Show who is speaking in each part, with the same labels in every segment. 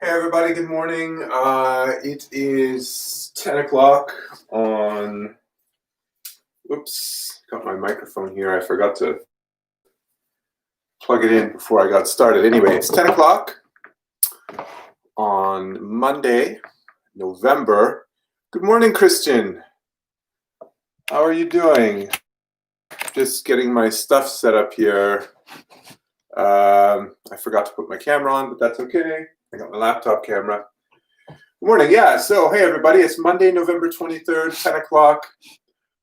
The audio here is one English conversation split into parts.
Speaker 1: Hey everybody, good morning. It is 10 o'clock on, whoops, got my microphone here. I forgot to plug it in before I got started. Anyway, it's 10 o'clock on Monday, November. Good morning, Christian. How are you doing? Just getting my stuff set up here. I forgot to put my camera on, but that's okay. I got my laptop camera. Good morning. Yeah, so hey everybody, it's Monday, November 23rd, 10 o'clock.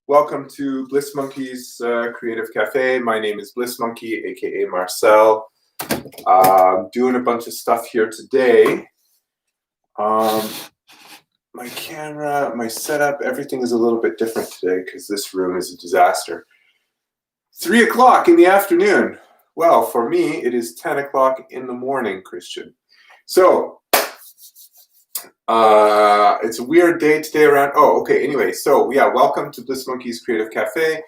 Speaker 1: Welcome to Blissmonkey's Creative Cafe. My name is Blissmonkey, aka Marcel. Doing a bunch of stuff here today. My camera, my setup, everything is a little bit different today because this room is a disaster. 3 o'clock in the afternoon. Well, for me, it is 10 o'clock in the morning, Christian. So, it's a weird day today around, anyway, so yeah, welcome to Blissmonkey's Creative Cafe.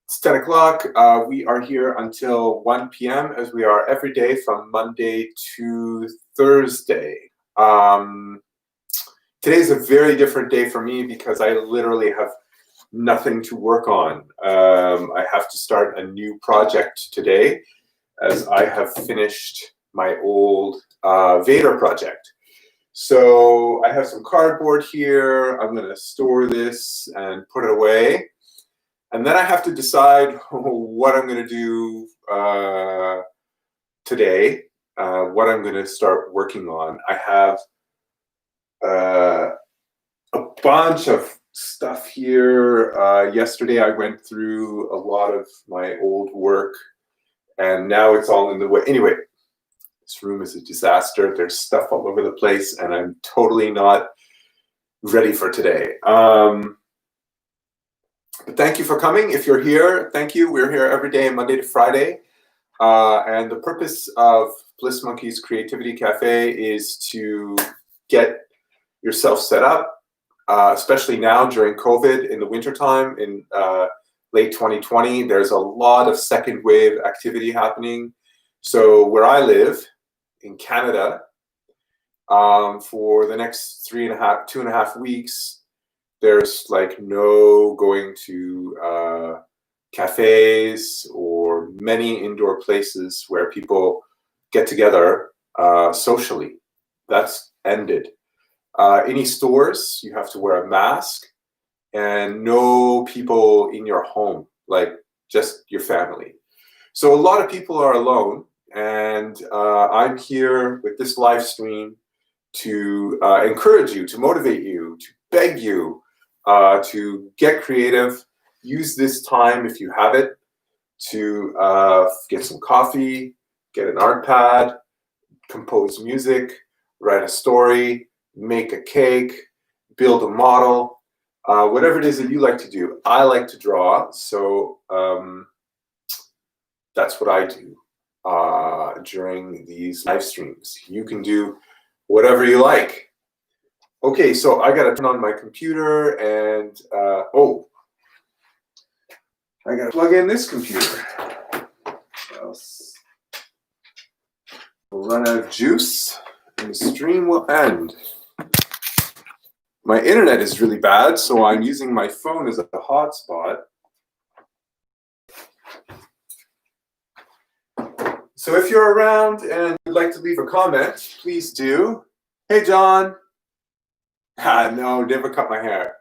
Speaker 1: It's 10 o'clock, we are here until 1 p.m. as we are every day from Monday to Thursday. Today's a very different day for me because I literally have nothing to work on. I have to start a new project today as I have finished my old Vader project. So I have some cardboard here. I'm going to store this and put it away. And then I have to decide what I'm going to do today, what I'm going to start working on. I have a bunch of stuff here. Yesterday I went through a lot of my old work and now it's all in the way. Anyway. This room is a disaster. There's stuff all over the place, and I'm totally not ready for today. But thank you for coming. If you're here, thank you. We're here every day, Monday to Friday. And the purpose of Blissmonkey's Creativity Cafe is to get yourself set up, especially now during COVID in the wintertime in late 2020. There's a lot of second wave activity happening. So where I live, in Canada, for the next 2.5 weeks, there's like no going to cafes or many indoor places where people get together socially. That's ended. Any stores, you have to wear a mask, and no people in your home, like just your family. So a lot of people are alone. And I'm here with this live stream to encourage you, to motivate you, to beg you to get creative. Use this time, if you have it, to get some coffee, get an art pad, compose music, write a story, make a cake, build a model, whatever it is that you like to do. I like to draw, so that's what I do. During these live streams. You can do whatever you like. Okay, so I gotta turn on my computer and I gotta plug in this computer. Or else we'll run out of juice and the stream will end. My internet is really bad, so I'm using my phone as a hotspot. So if you're around and would like to leave a comment, please do. Hey, John. No, never cut my hair.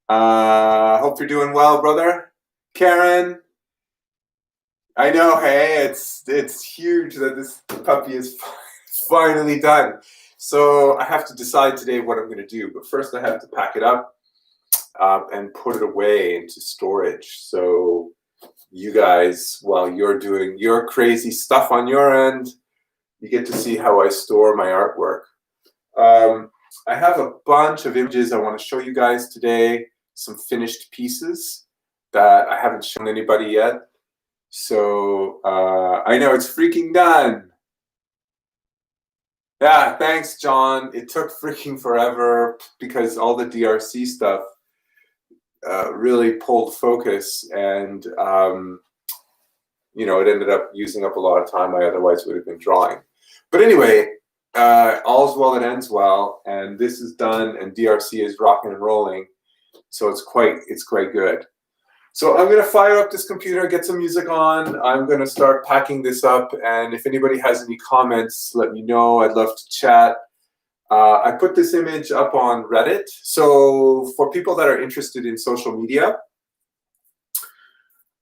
Speaker 1: Hope you're doing well, brother. Karen. I know, hey, it's huge that this puppy is finally done. So I have to decide today what I'm going to do. But first I have to pack it up and put it away into storage. So you guys, while you're doing your crazy stuff on your end, you get to see how I store my artwork. I have a bunch of images I want to show you guys today, some finished pieces that I haven't shown anybody yet. So I know it's freaking done. Yeah, thanks, John. It took freaking forever because all the DRC stuff really pulled focus, and it ended up using up a lot of time I otherwise would have been drawing. But anyway, all's well that ends well, and this is done, and DRC is rocking and rolling. So it's quite good. So I'm gonna fire up this computer, get some music on. I'm gonna start packing this up, and if anybody has any comments, let me know. I'd love to chat. I put this image up on Reddit. So for people that are interested in social media,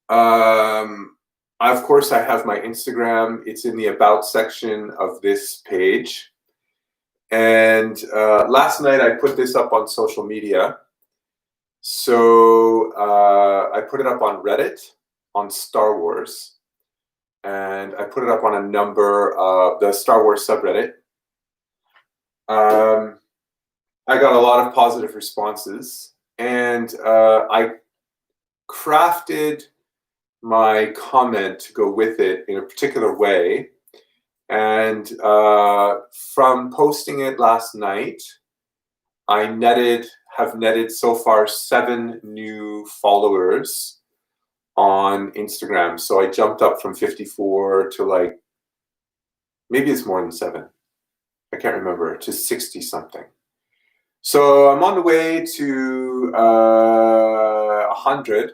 Speaker 1: of course, I have my Instagram. It's in the About section of this page. And last night I put this up on social media. So I put it up on Reddit, on Star Wars, and I put it up on a number of the Star Wars subreddit. I got a lot of positive responses, and I crafted my comment to go with it in a particular way. And from posting it last night, I have netted so far 7 new followers on Instagram. So I jumped up from 54 to like, maybe it's more than 7. I can't remember, to 60 something. So I'm on the way to 100.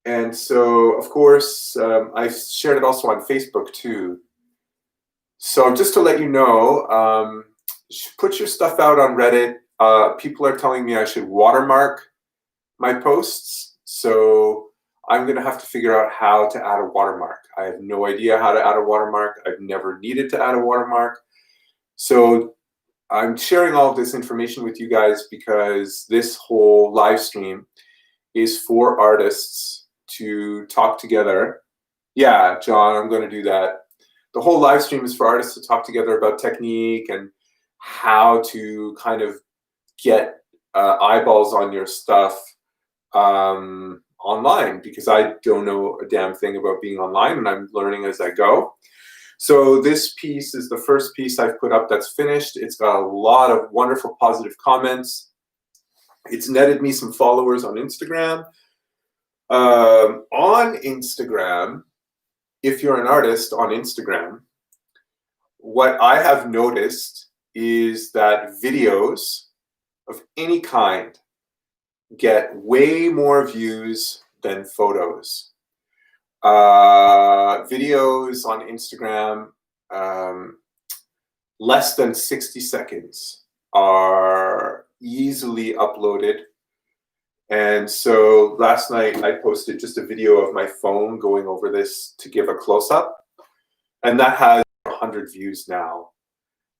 Speaker 1: And so, of course, I shared it also on Facebook too. So just to let you know, put your stuff out on Reddit. People are telling me I should watermark my posts. So I'm going to have to figure out how to add a watermark. I have no idea how to add a watermark. I've never needed to add a watermark. So I'm sharing all of this information with you guys because this whole live stream is for artists to talk together. Yeah, John, I'm going to do that. The whole live stream is for artists to talk together about technique and how to kind of get eyeballs on your stuff online, because I don't know a damn thing about being online, and I'm learning as I go. So this piece is the first piece I've put up that's finished. It's got a lot of wonderful positive comments. It's netted me some followers on Instagram. On Instagram, if you're an artist on Instagram, what I have noticed is that videos of any kind get way more views than photos. Videos on Instagram, less than 60 seconds are easily uploaded. And so last night I posted just a video of my phone going over this to give a close-up, and that has 100 views now.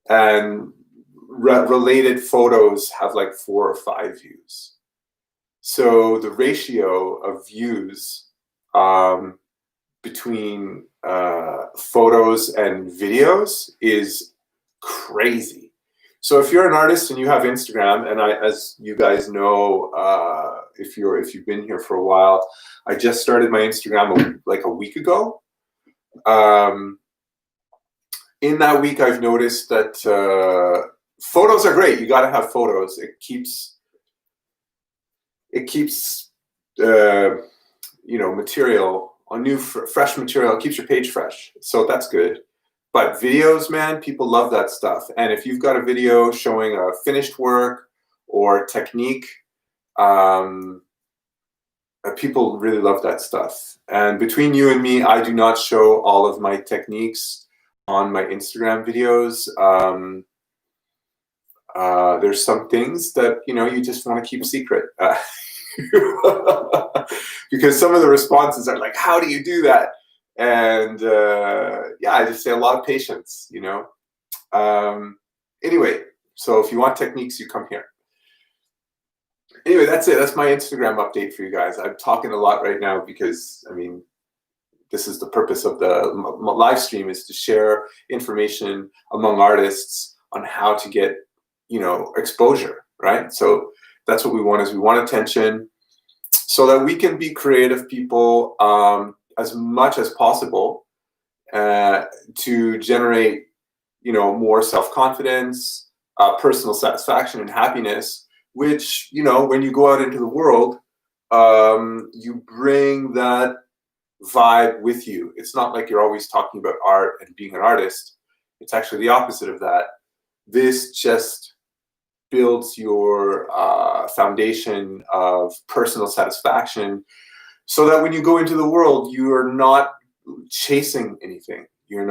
Speaker 1: And related photos have like 4 or 5 views. So the ratio of views between photos and videos is crazy. So if you're an artist and you have Instagram, and as you guys know, if you've been here for a while, I just started my Instagram like a week ago. In that week, I've noticed that photos are great. You got to have photos. It keeps material on new, fresh material. It keeps your page fresh. So that's good. But videos, man, people love that stuff. And if you've got a video showing a finished work or technique, people really love that stuff. And between you and me, I do not show all of my techniques on my Instagram videos. There's some things that, you just want to keep secret. Because some of the responses are like, how do you do that? And yeah, I just say a lot of patience, Anyway, so if you want techniques, you come here. Anyway, that's it. That's my Instagram update for you guys. I'm talking a lot right now because, this is the purpose of the live stream, is to share information among artists on how to get, exposure, right? So that's what we want, is we want attention so that we can be creative people as much as possible to generate, more self-confidence, personal satisfaction and happiness, which, when you go out into the world, you bring that vibe with you. It's not like you're always talking about art and being an artist. It's actually the opposite of that. This just builds your foundation of personal satisfaction, so that when you go into the world, you are not chasing anything. You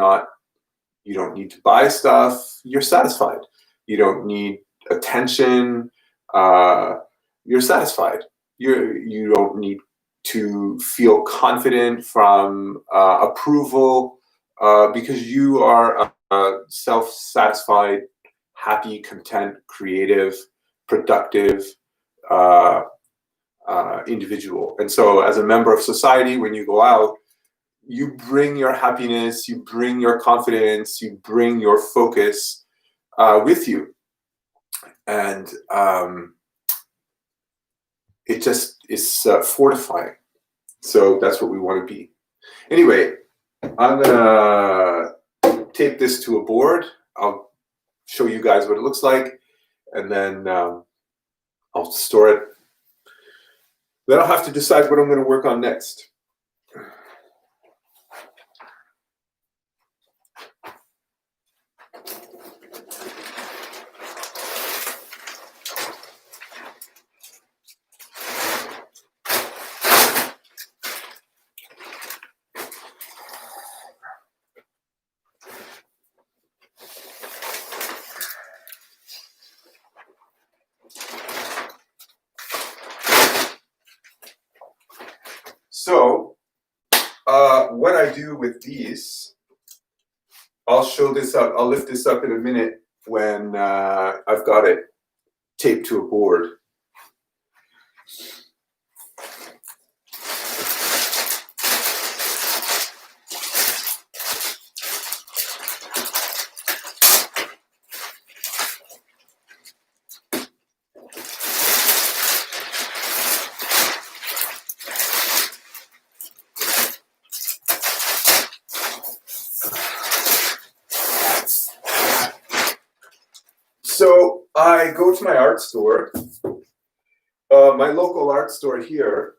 Speaker 1: don't need to buy stuff. You're satisfied. You don't need attention. You're satisfied. You don't need to feel confident from approval, because you are a self-satisfied, happy, content, creative, productive individual. And so as a member of society, when you go out, you bring your happiness, you bring your confidence, you bring your focus with you. And it just is fortifying. So that's what we want to be. Anyway, I'm gonna tape this to a board. I'll show you guys what it looks like, and then I'll store it. Then I'll have to decide what I'm going to work on next. So, what I do with these, I'll show this up, I'll lift this up in a minute when I've got it taped to a board. So I go to my art store, my local art store here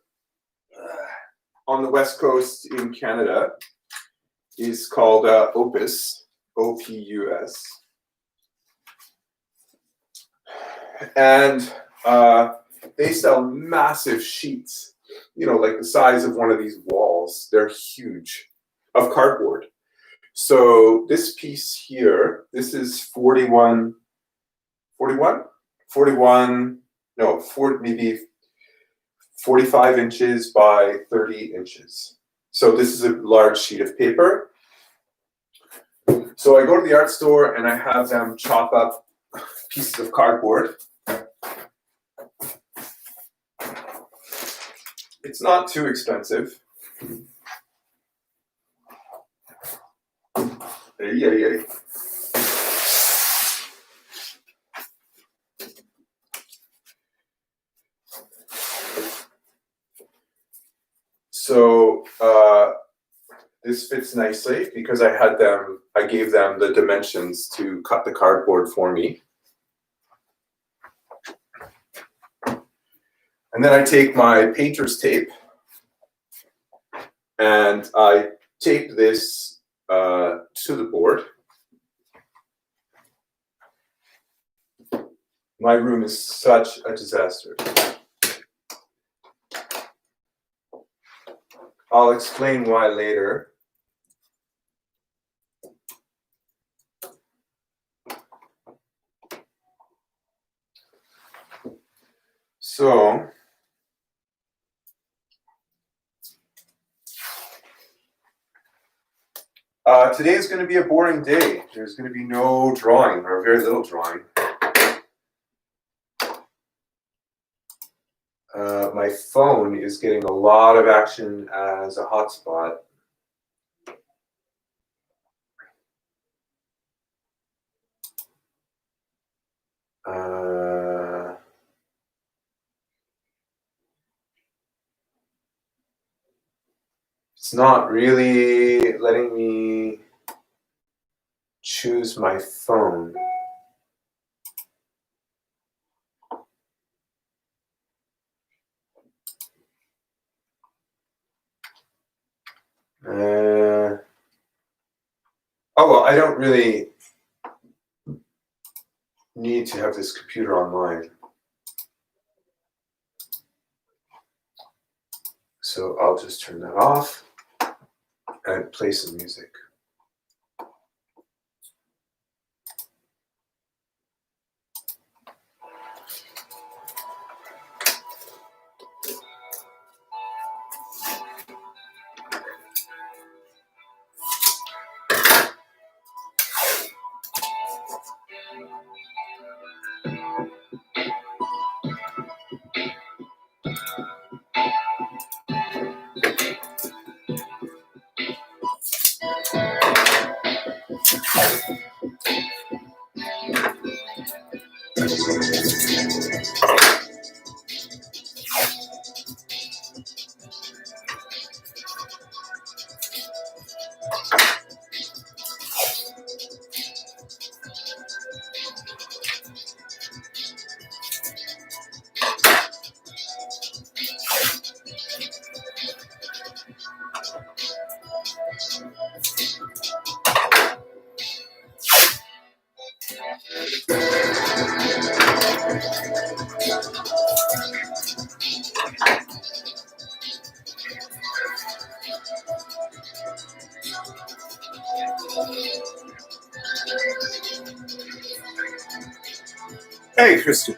Speaker 1: on the West Coast in Canada is called Opus, O-P-U-S. And they sell massive sheets, you know, like the size of one of these walls. They're huge, of cardboard. So this piece here, this is 41, maybe 45 inches by 30 inches. So this is a large sheet of paper. So I go to the art store and I have them chop up pieces of cardboard. It's not too expensive. Yeah. So this fits nicely because I gave them the dimensions to cut the cardboard for me. And then I take my painter's tape and I tape this to the board. My room is such a disaster. I'll explain why later. So today is going to be a boring day. There's going to be no drawing, or very little drawing. My phone is getting a lot of action as a hotspot. It's not really letting me choose my phone. Oh well, I don't really need to have this computer online. So I'll just turn that off and play some music. Hey, Kristen.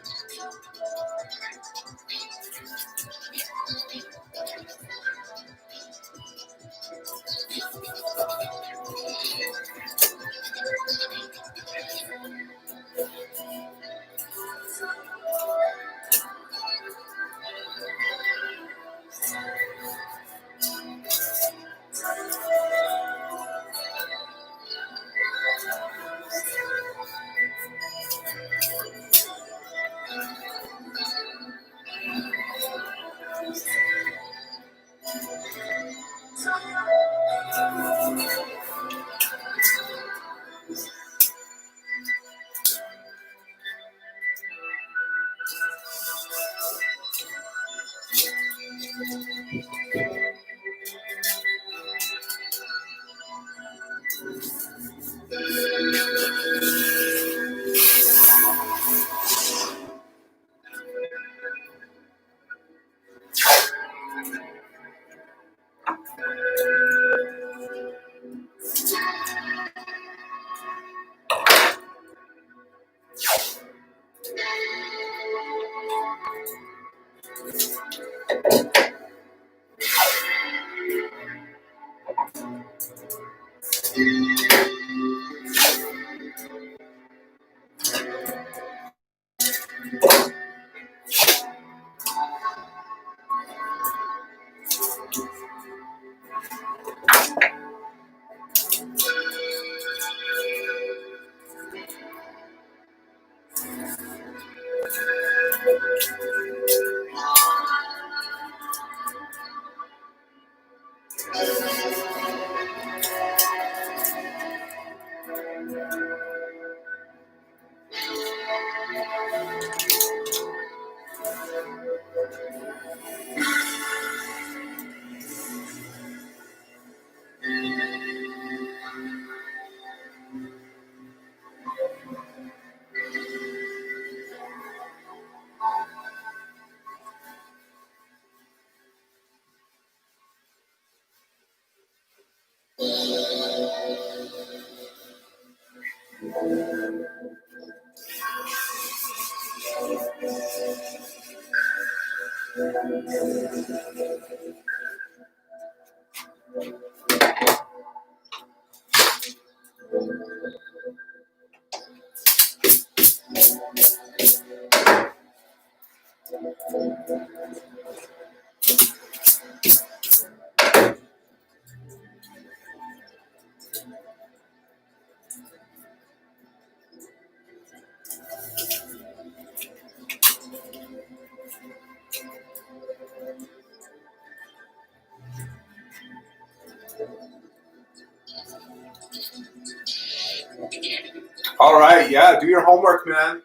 Speaker 1: All right, yeah, do your homework, man.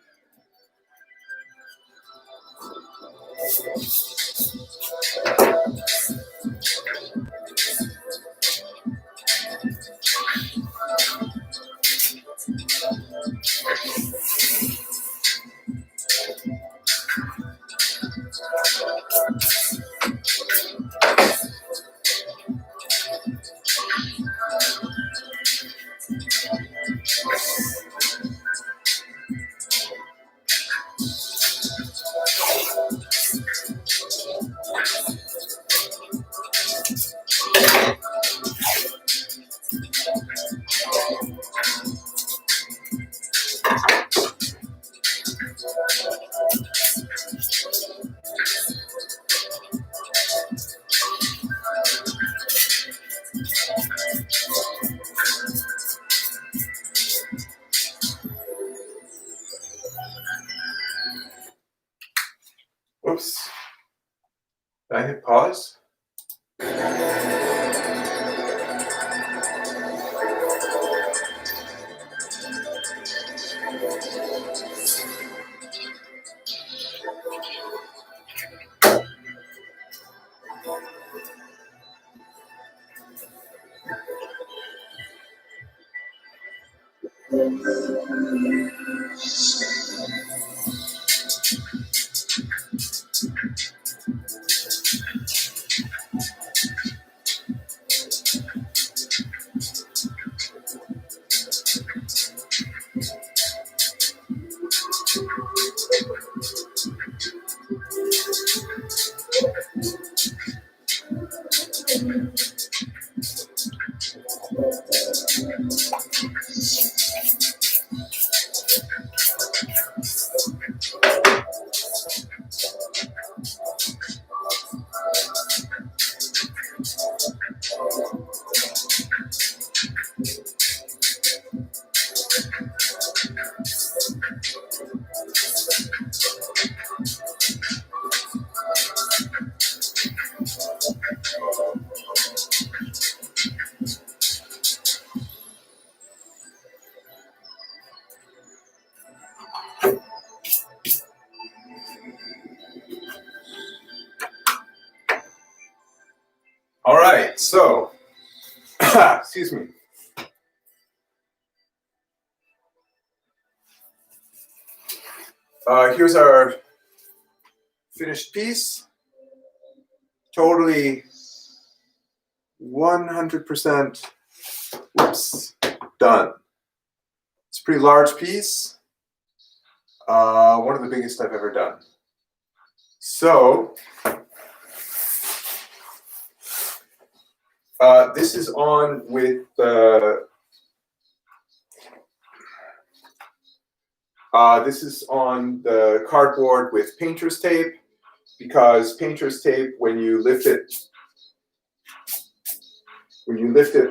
Speaker 1: Oops. Did I hit pause? All right, so, excuse me. Here's our finished piece. Totally 100% done. It's a pretty large piece. One of the biggest I've ever done. So, this is on with this is on the cardboard with painter's tape, because painter's tape, when you lift it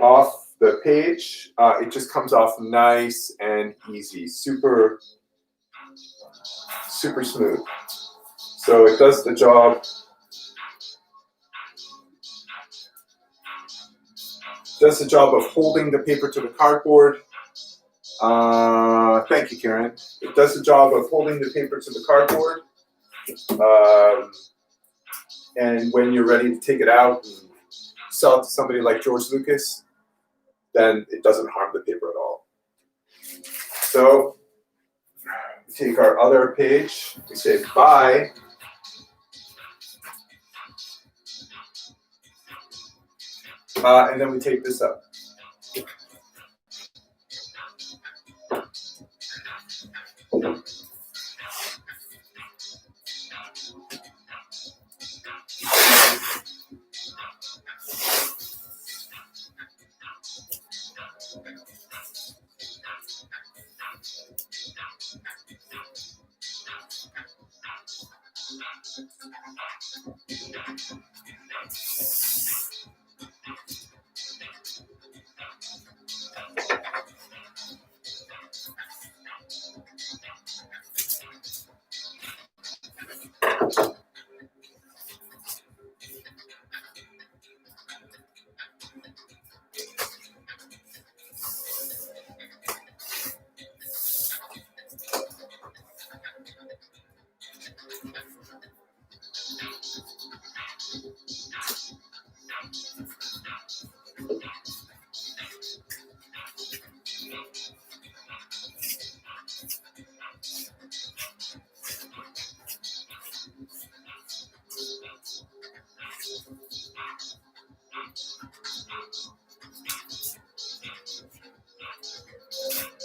Speaker 1: off the page, it just comes off nice and easy, super smooth. So it does the job. Does the job of holding the paper to the cardboard. Thank you, Karen. It does the job of holding the paper to the cardboard. And when you're ready to take it out and sell it to somebody like George Lucas, then it doesn't harm the paper at all. So we take our other page, we say bye. And then we take this up.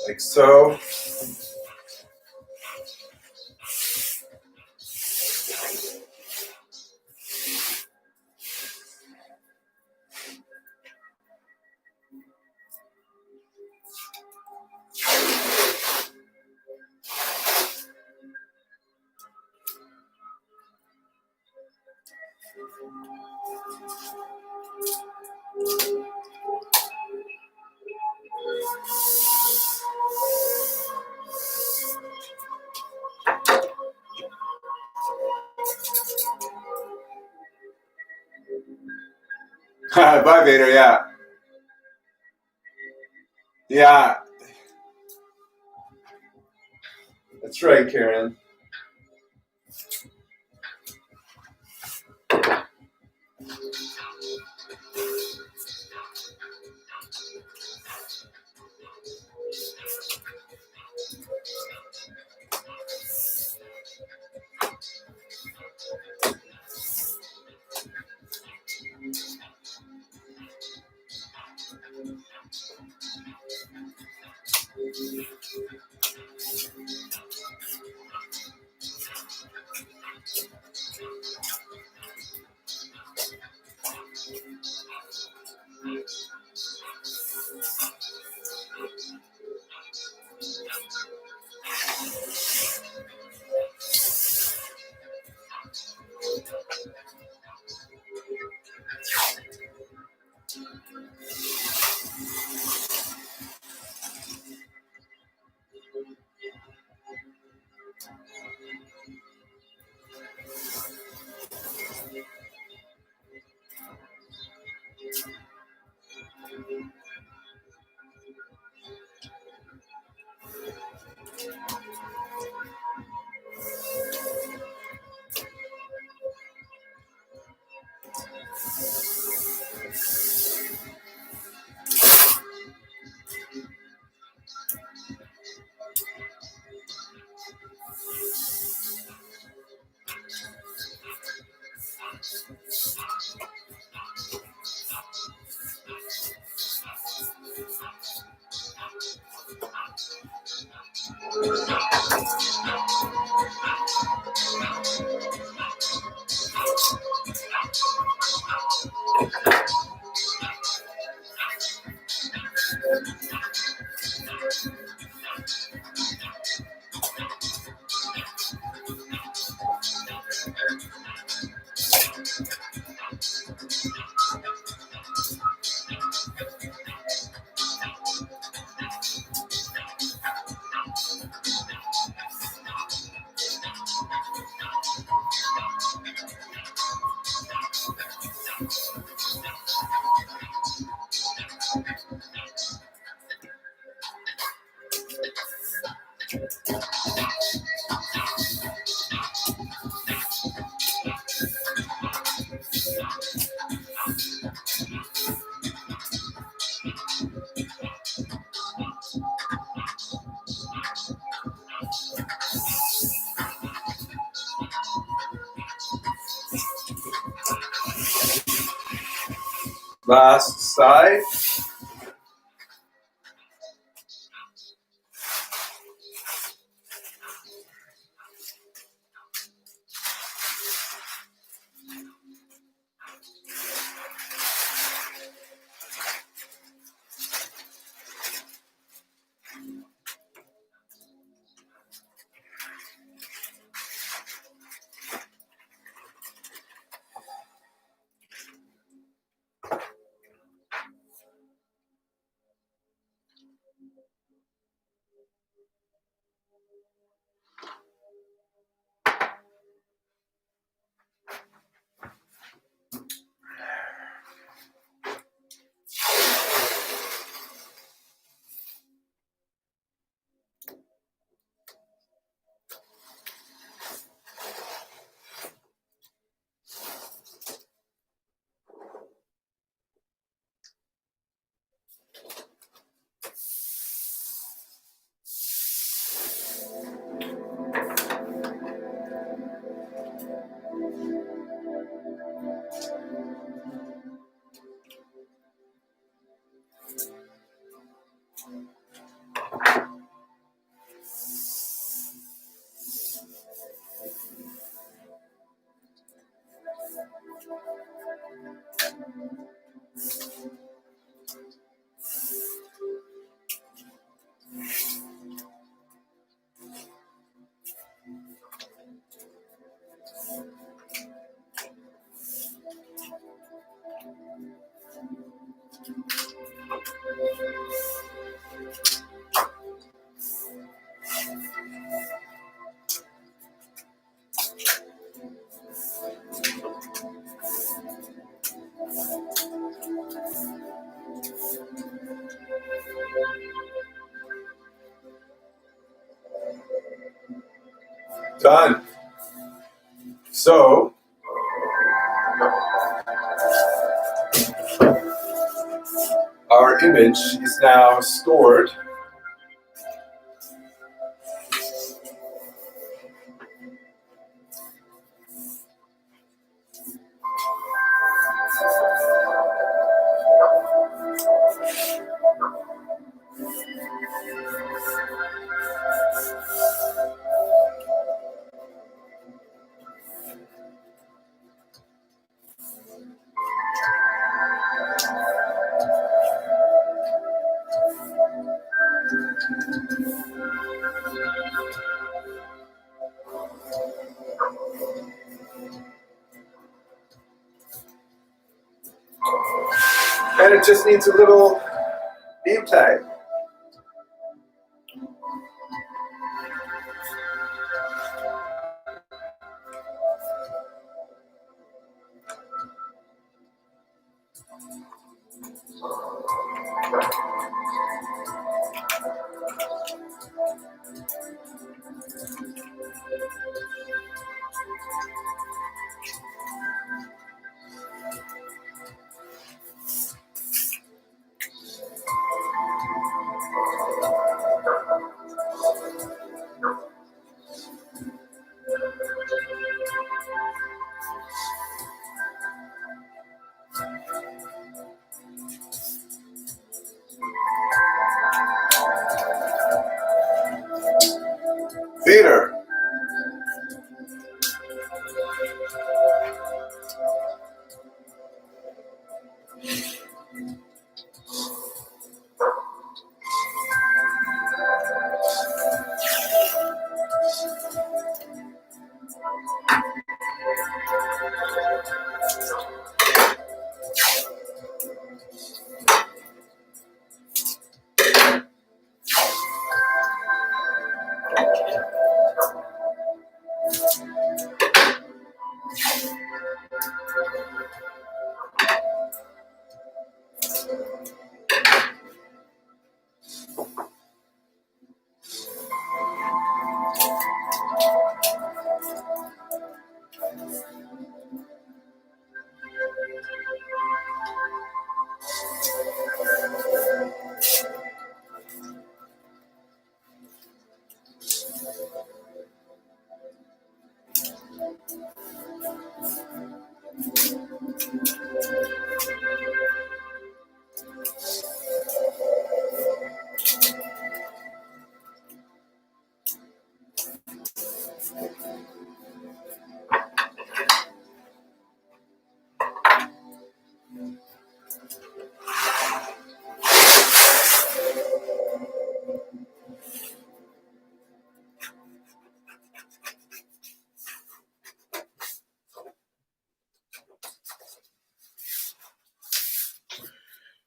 Speaker 1: like so. Bye, Vader. Yeah. Yeah. That's right, Karen. Last side. Done. So, our image is now stored and it just needs a little name tag. Theater.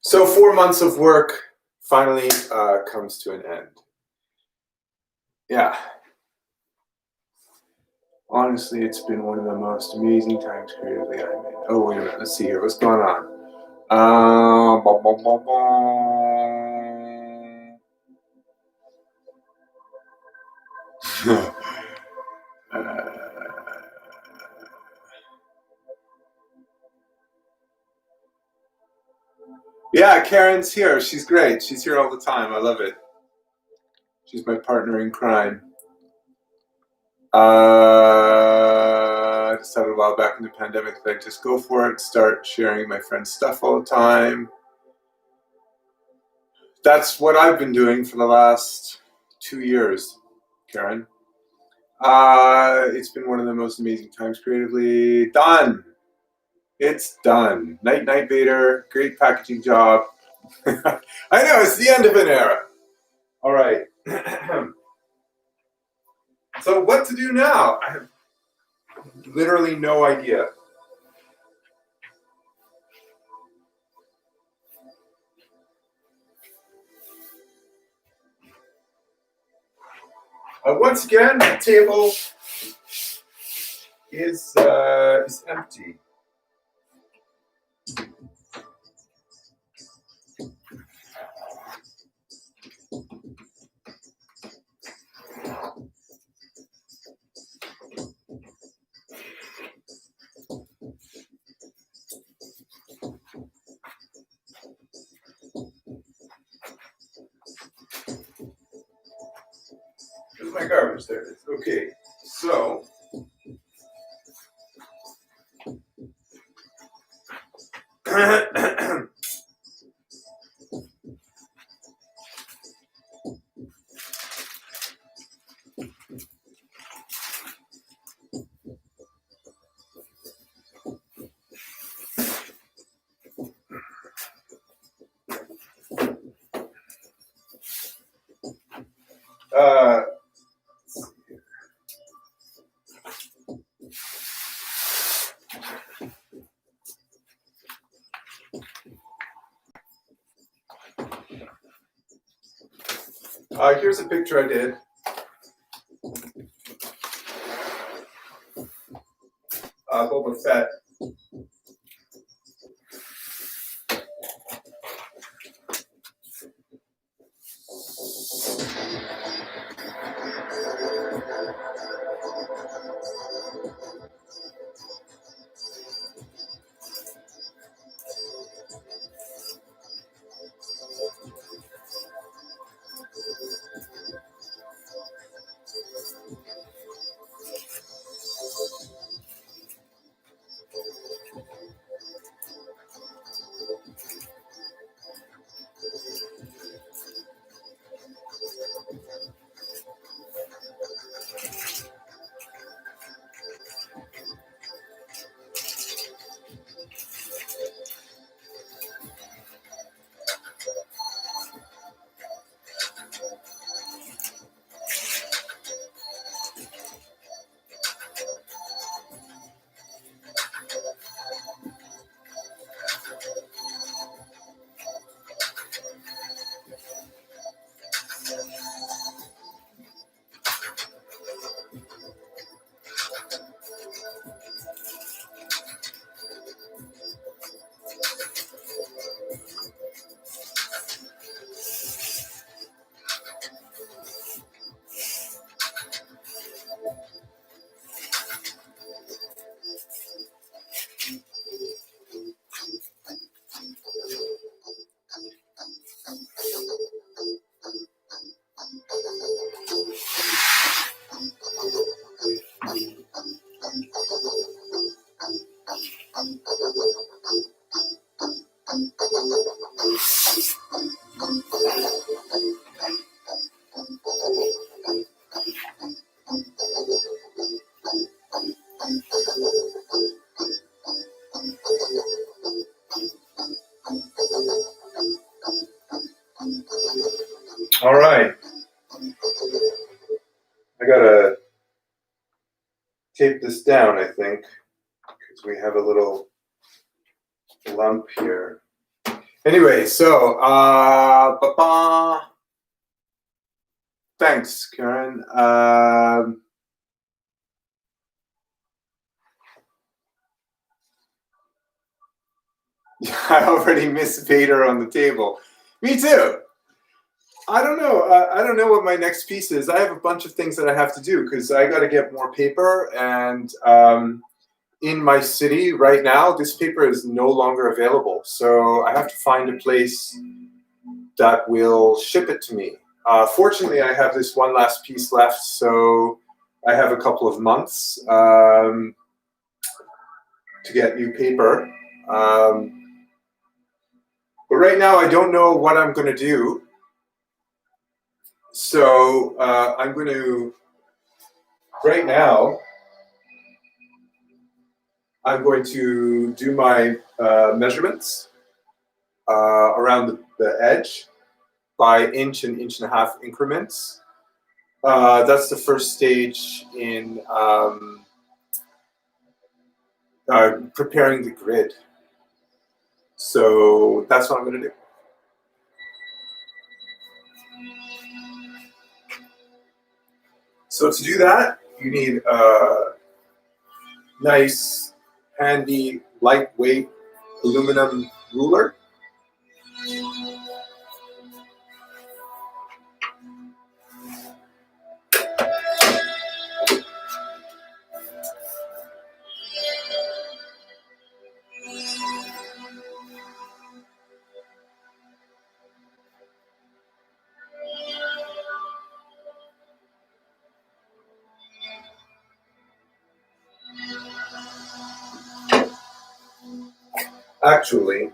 Speaker 1: So 4 months of work finally comes to an end. Yeah. Honestly, it's been one of the most amazing times creatively I've been. Oh, wait a minute. Let's see here. What's going on? Bum, bum, bum, bum. Yeah, Karen's here. She's great. She's here all the time. I love it. She's my partner in crime. I decided a while back in the pandemic that I'd just go for it, start sharing my friends' stuff all the time. That's what I've been doing for the last 2 years, Karen. It's been one of the most amazing times creatively. Done. It's done. Night Night Vader, great packaging job. I know, it's the end of an era. All right. So what to do now? I have literally no idea. Once again, the table is empty. There's my garbage. There it is. Okay, so here's a picture I did. Boba Fett. All right. I gotta tape this down, I think, because we have a little lump here. Anyway, so thanks, Karen. I already miss Vader on the table. Me too. I don't know. I don't know what my next piece is. I have a bunch of things that I have to do because I got to get more paper. And in my city right now, this paper is no longer available. So I have to find a place that will ship it to me. Fortunately, I have this one last piece left. So I have a couple of months to get new paper. But right now, I don't know what I'm going to do. So I'm going to, right now, I'm going to do my measurements around the edge by inch and inch and a half increments. That's the first stage in preparing the grid. So that's what I'm going to do. So to do that, you need a nice, handy, lightweight aluminum ruler. Actually,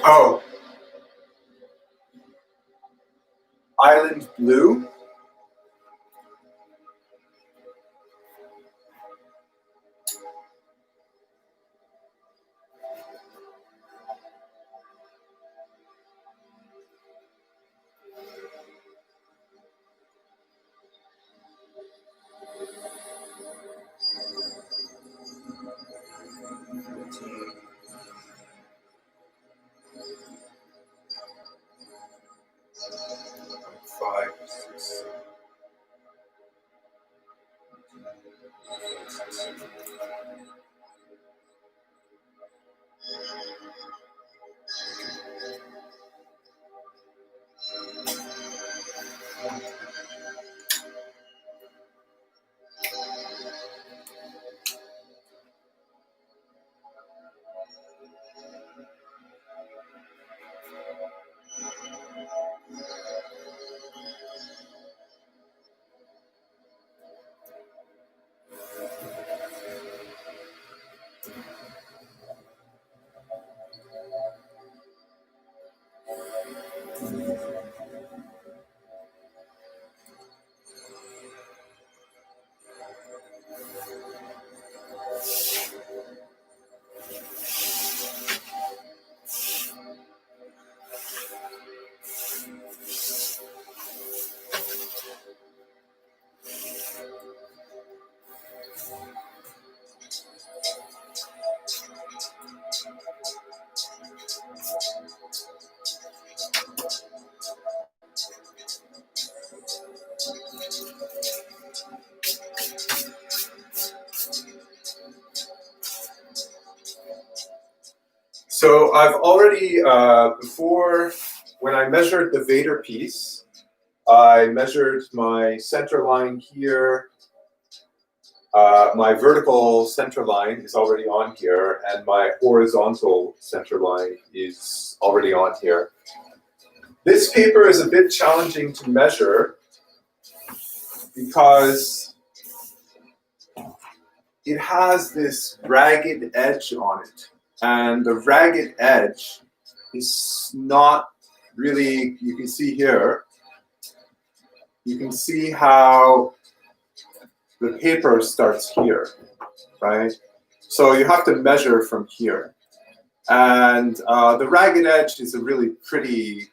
Speaker 1: oh, island blue. So I've already, before, when I measured the Vader piece, I measured my center line here. My vertical center line is already on here, and my horizontal center line is already on here. This paper is a bit challenging to measure because it has this ragged edge on it. And the ragged edge is not really, you can see here, you can see how the paper starts here, right? So you have to measure from here. And the ragged edge is a really pretty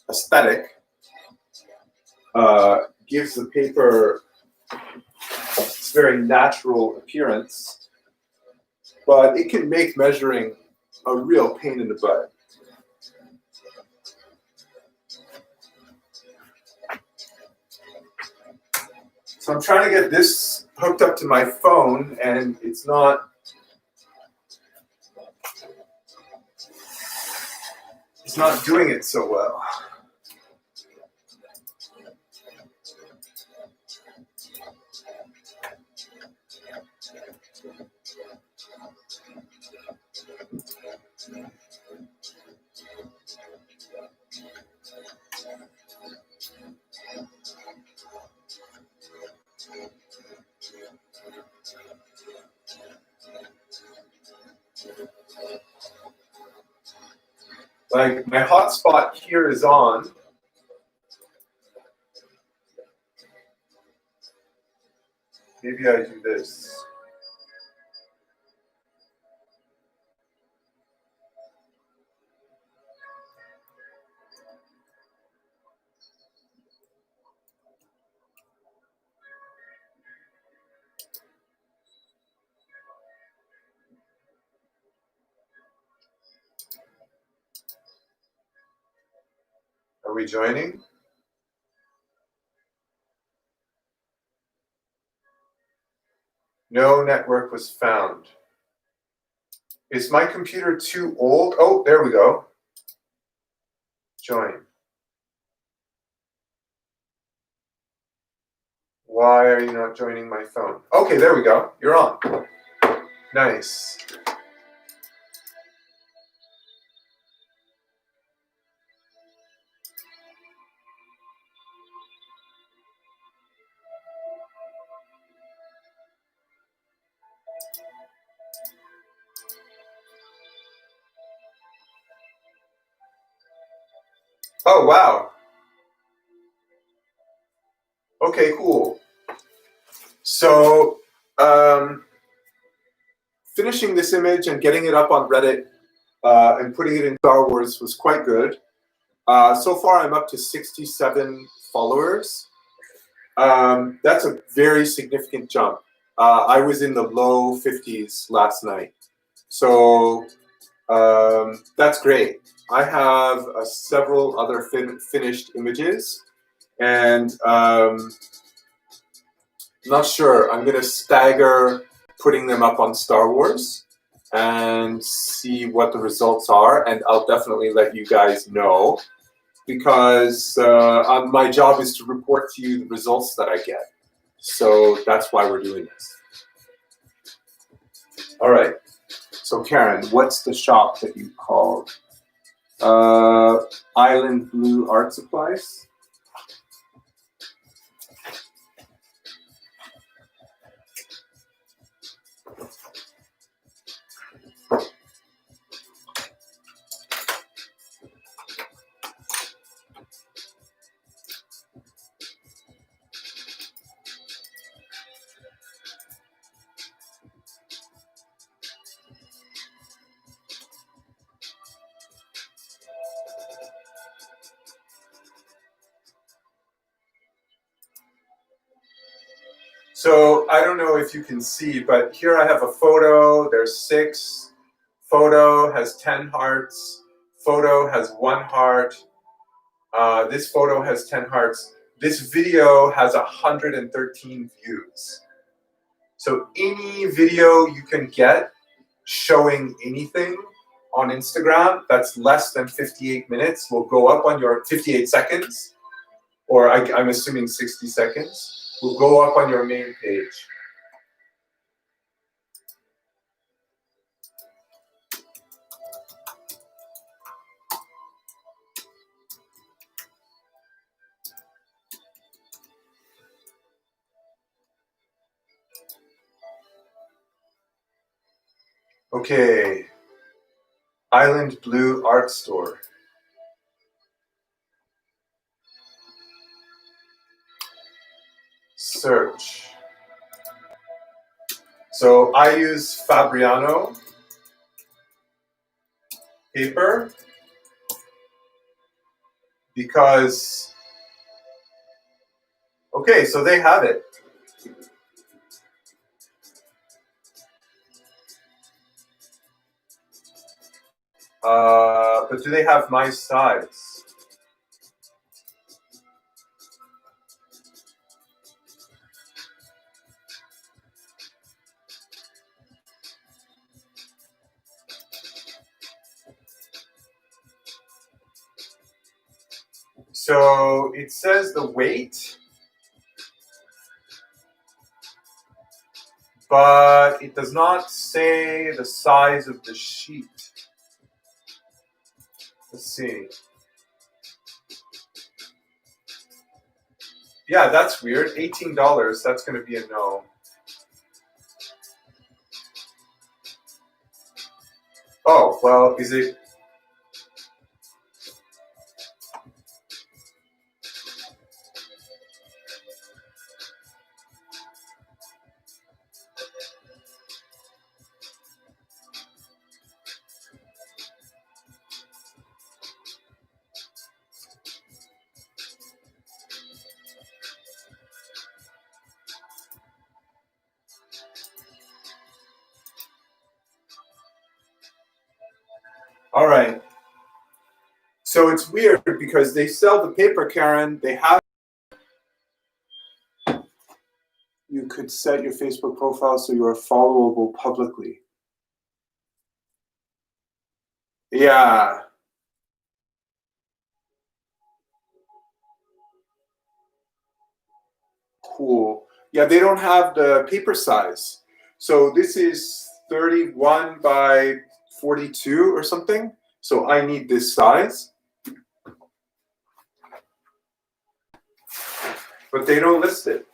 Speaker 1: aesthetic. Gives the paper its very natural appearance, but it can make measuring a real pain in the butt. So I'm trying to get this hooked up to my phone, and it's not doing it so well. Like my hotspot here is on. Maybe I do this. Are we joining? No network was found. Is my computer too old? Oh, there we go. Join. Why are you not joining my phone? Okay, there we go. You're on. Nice. Oh, wow. Okay, cool. So, finishing this image and getting it up on Reddit and putting it in Star Wars was quite good. So far, I'm up to 67 followers. That's a very significant jump. I was in the low 50s last night. So that's great. I have several other finished images, and I'm not sure. I'm going to stagger putting them up on Star Wars and see what the results are, and I'll definitely let you guys know, because my job is to report to you the results that I get. So that's why we're doing this. All right. So Karen, what's the shop that you called? Island Blue Art Supplies? So I don't know if you can see, but here I have a photo. There's 6. Photo has 10 hearts. Photo has 1 heart. This photo has 10 hearts. This video has 113 views. So any video you can get showing anything on Instagram that's less than 58 minutes will go up on your 58 seconds, or I'm assuming 60 seconds, will go up on your main page. Okay, Island Blue Art Store. Search. So I use Fabriano paper because, okay, so they have it. But do they have my size? So it says the weight, but it does not say the size of the sheet. Let's see. Yeah, that's weird. $18, that's going to be a no. Oh, well, is it? All right. So it's weird because they sell the paper, Karen. They have. You could set your Facebook profile so you are followable publicly. Yeah. Cool. Yeah, they don't have the paper size. So this is 31 by 42 or something. So I need this size. But they don't list it.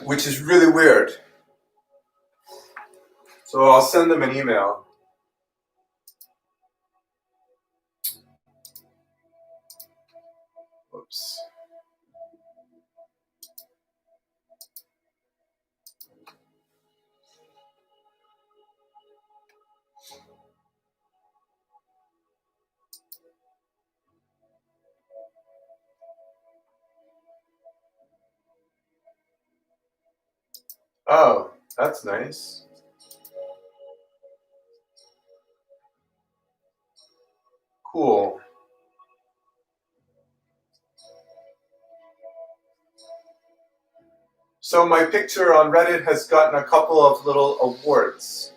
Speaker 1: Which is really weird. So I'll send them an email. Oops. Oh, that's nice. Cool. So my picture on Reddit has gotten a couple of little awards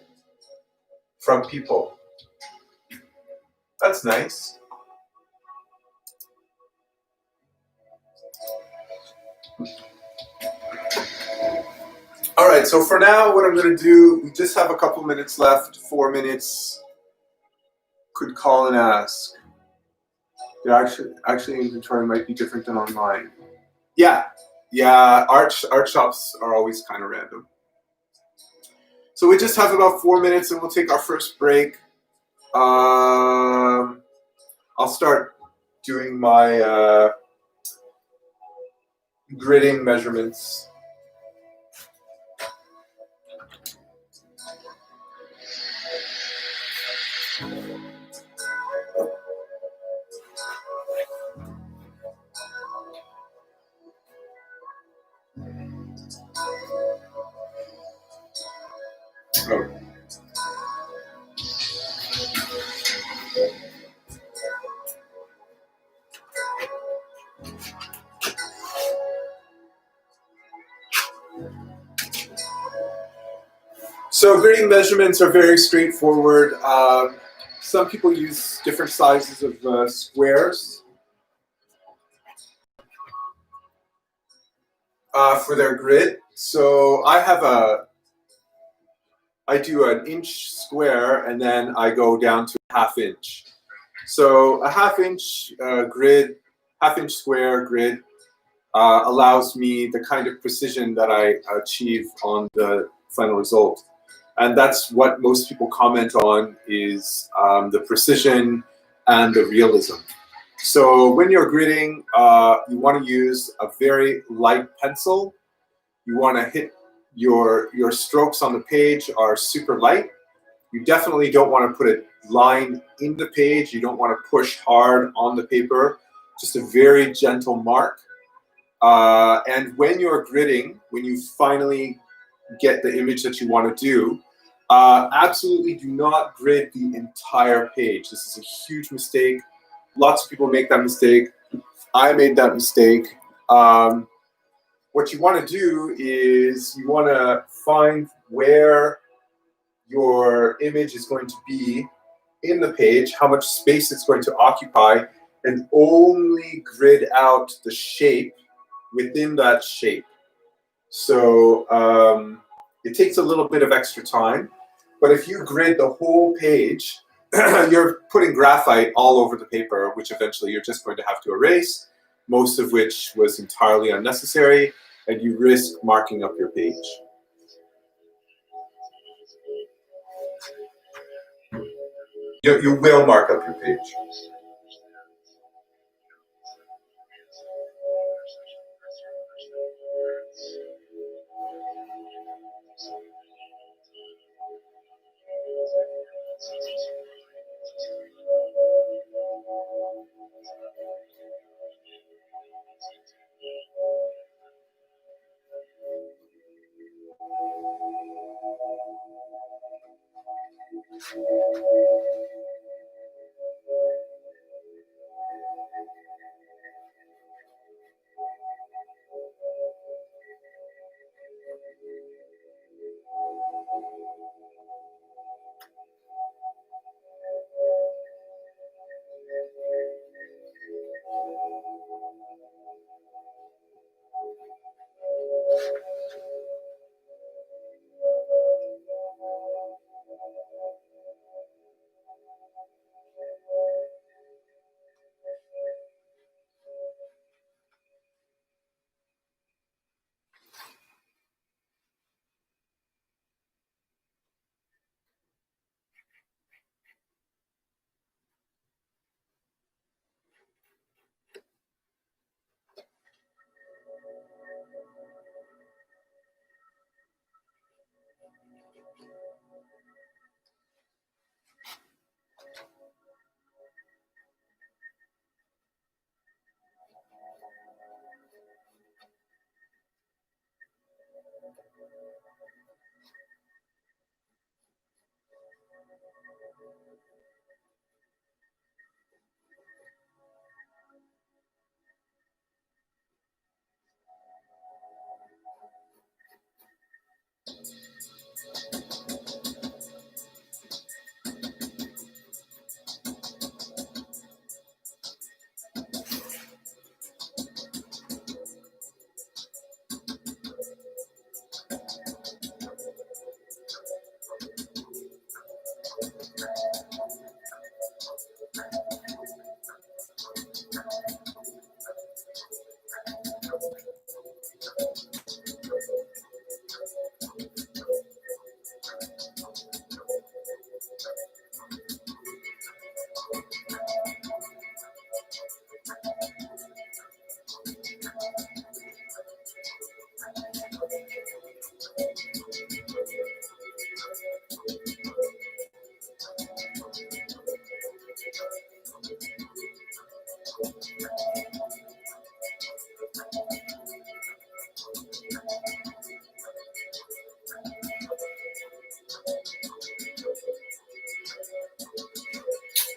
Speaker 1: from people. That's nice. All right, so for now, what I'm going to do, we just have a couple minutes left, 4 minutes. Could call and ask. The actually inventory might be different than online. Yeah, art shops are always kind of random. So we just have about 4 minutes and we'll take our first break. I'll start doing my gridding measurements. Oh. So grading measurements are very straightforward. Some people use different sizes of squares for their grid. So I do an inch square and then I go down to ½ inch. So a ½ inch grid, ½ inch square grid allows me the kind of precision that I achieve on the final result. And that's what most people comment on is the precision and the realism. So when you're gridding, you want to use a very light pencil. You want to hit your strokes on the page are super light. You definitely don't want to put a line in the page. You don't want to push hard on the paper. Just a very gentle mark. And when you're gridding, when you finally get the image that you want to do, absolutely do not grid the entire page. This is a huge mistake. Lots of people make that mistake. I made that mistake. What you want to do is you want to find where your image is going to be in the page, how much space it's going to occupy, and only grid out the shape within that shape. So it takes a little bit of extra time, but if you grid the whole page, you're putting graphite all over the paper, which eventually you're just going to have to erase, most of which was entirely unnecessary, and you risk marking up your page. You will mark up your page.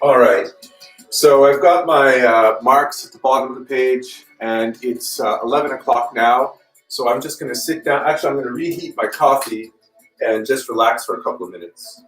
Speaker 1: All right, so I've got my marks at the bottom of the page, and it's 11 o'clock now. So I'm just going to sit down. Actually, I'm going to reheat my coffee, and just relax for a couple of minutes.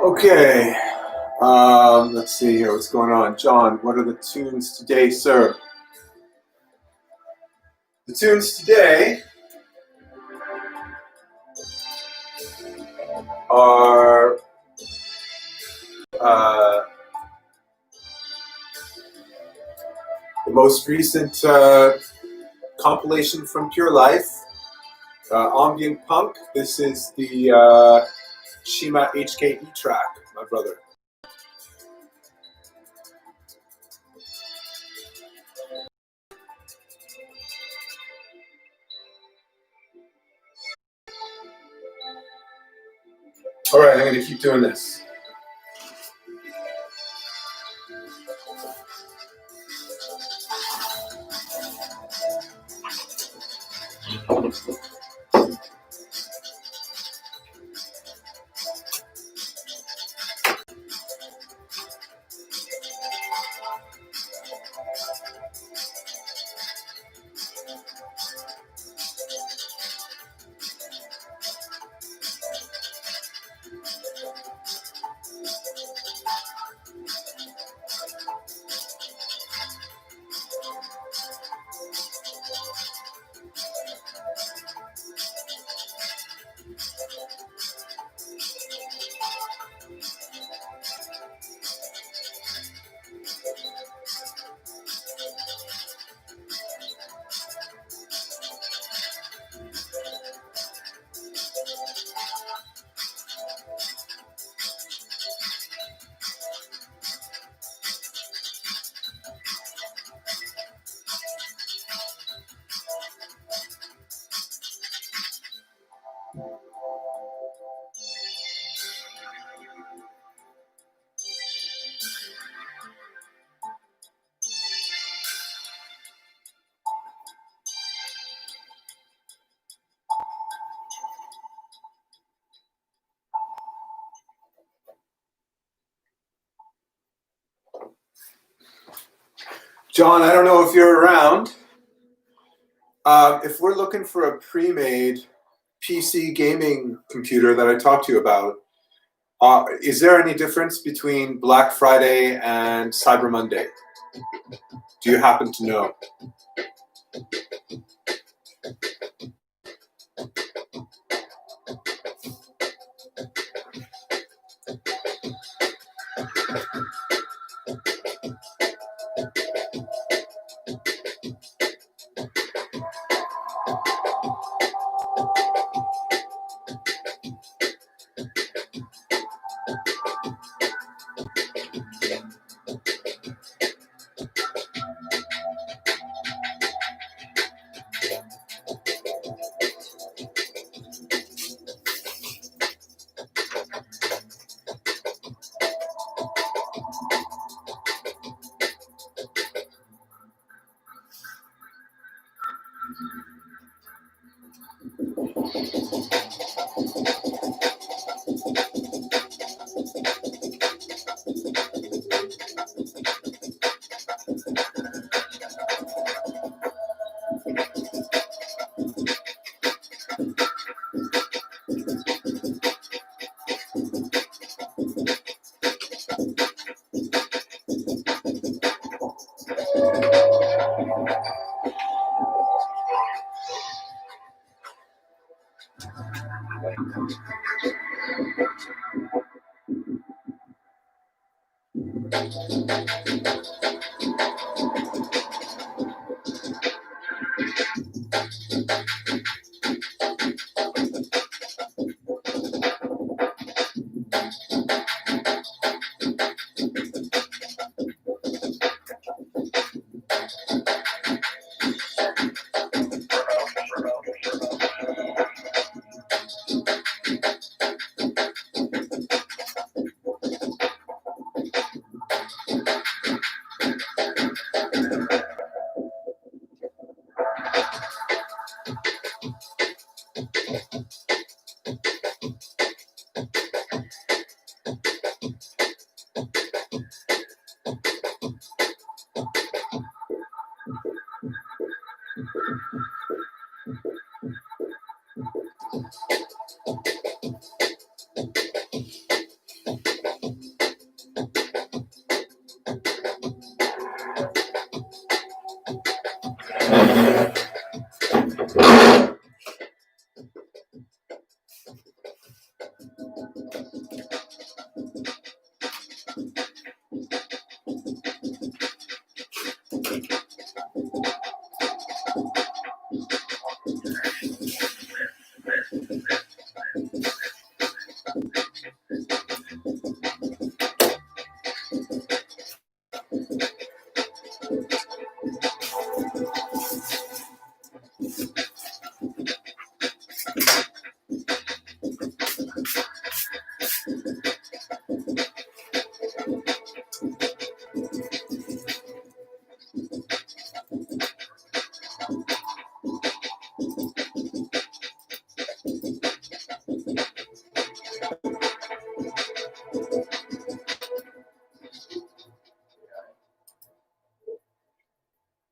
Speaker 1: Okay, let's see here. What's going on? John, what are the tunes today, sir? The tunes today are the most recent compilation from Pure Life, Ambient Punk. This is the Shima HKE track, my brother. All right, I'm going to keep doing this. John, I don't know if you're around. If we're looking for a pre-made PC gaming computer that I talked to you about, is there any difference between Black Friday and Cyber Monday? Do you happen to know?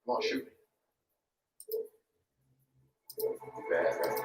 Speaker 1: Come on, shoot me. Bad,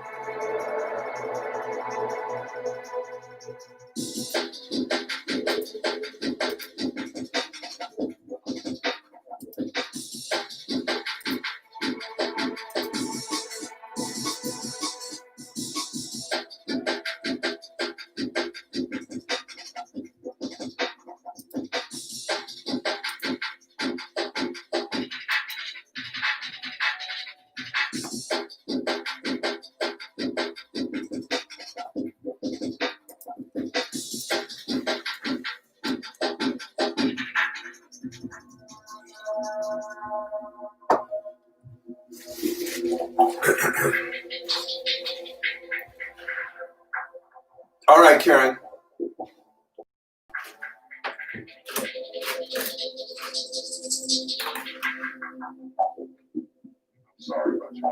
Speaker 1: All right, Karen. Sorry about you.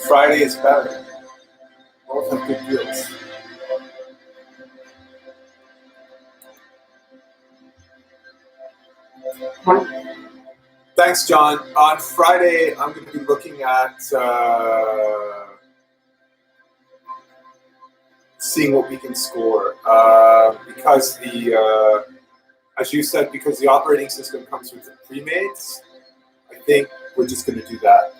Speaker 1: Friday is better. Both have good deals. Thanks, John. On Friday, I'm going to be looking at seeing what we can score because as you said, because the operating system comes with the pre-mades. I think we're just going to do that.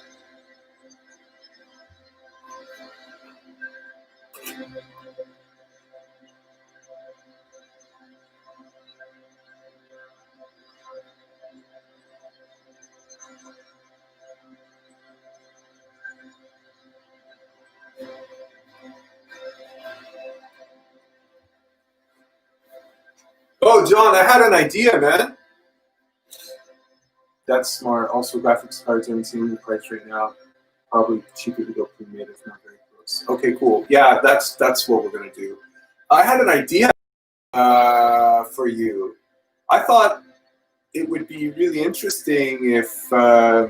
Speaker 1: Oh, John, I had an idea, man. That's smart. Also, graphics cards are insanely priced right now. Probably cheaper to go pre-made if not very close. Okay, cool. Yeah, that's what we're gonna do. I had an idea for you. I thought it would be really interesting if, I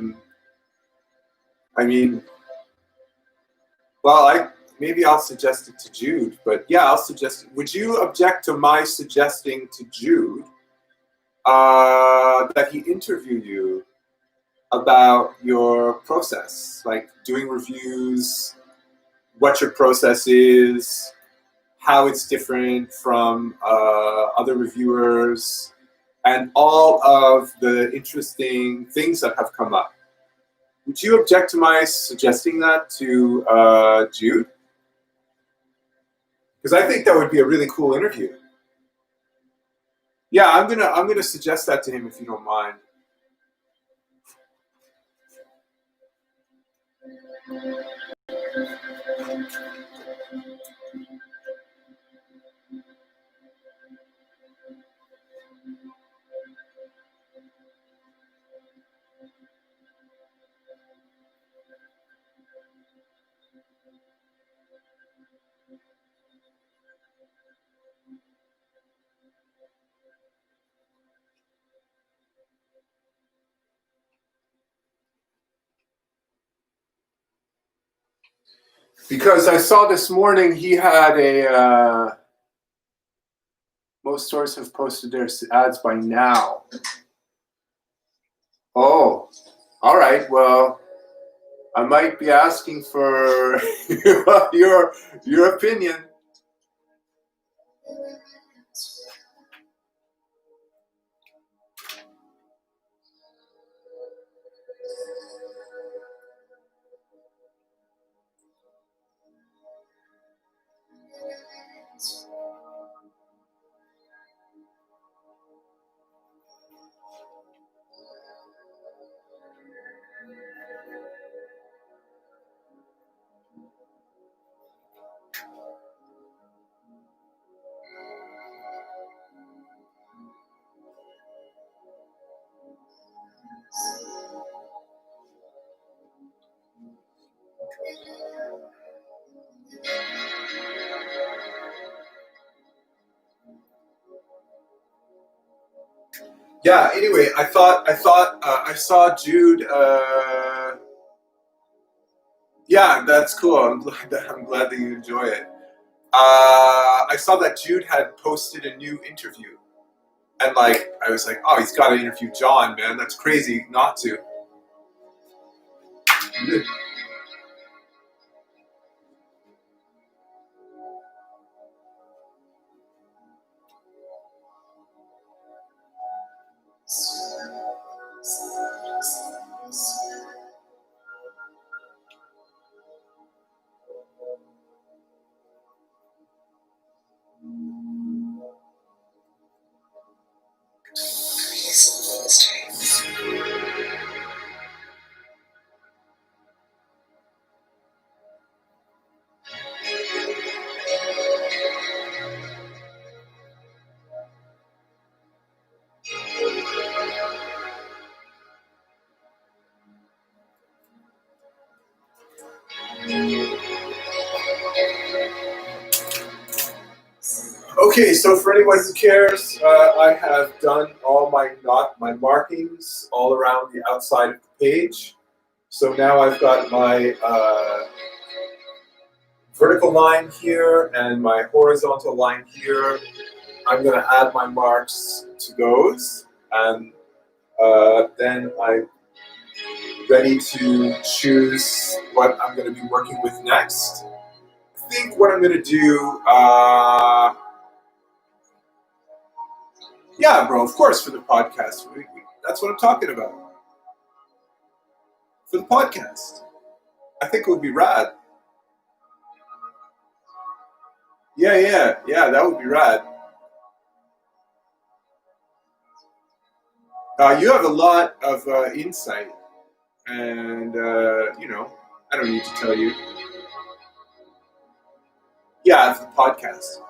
Speaker 1: mean, well, maybe I'll suggest it to Jude, but yeah, I'll suggest it. Would you object to my suggesting to Jude that he interview you about your process, like doing reviews, what your process is, how it's different from other reviewers, and all of the interesting things that have come up? Would you object to my suggesting that to Jude? Because I think that would be a really cool interview. Yeah, I'm gonna suggest that to him if you don't mind. Because I saw this morning he had a. Most stores have posted their ads by now. Oh, all right. Well, I might be asking for your opinion. Yeah. Anyway, I I saw Jude. Yeah, that's cool. I'm glad that you enjoy it. I saw that Jude had posted a new interview, and like I was like, oh, he's got to interview John, man. That's crazy not to. Okay, so for anyone who cares, I have done all my markings all around the outside of the page. So now I've got my vertical line here and my horizontal line here. I'm going to add my marks to those, and then I'm ready to choose what I'm going to be working with next. I think what I'm going to do, yeah, bro, of course, for the podcast. That's what I'm talking about. For the podcast. I think it would be rad. Yeah, that would be rad. You have a lot of insight, and, I don't need to tell you. Yeah, it's the podcast.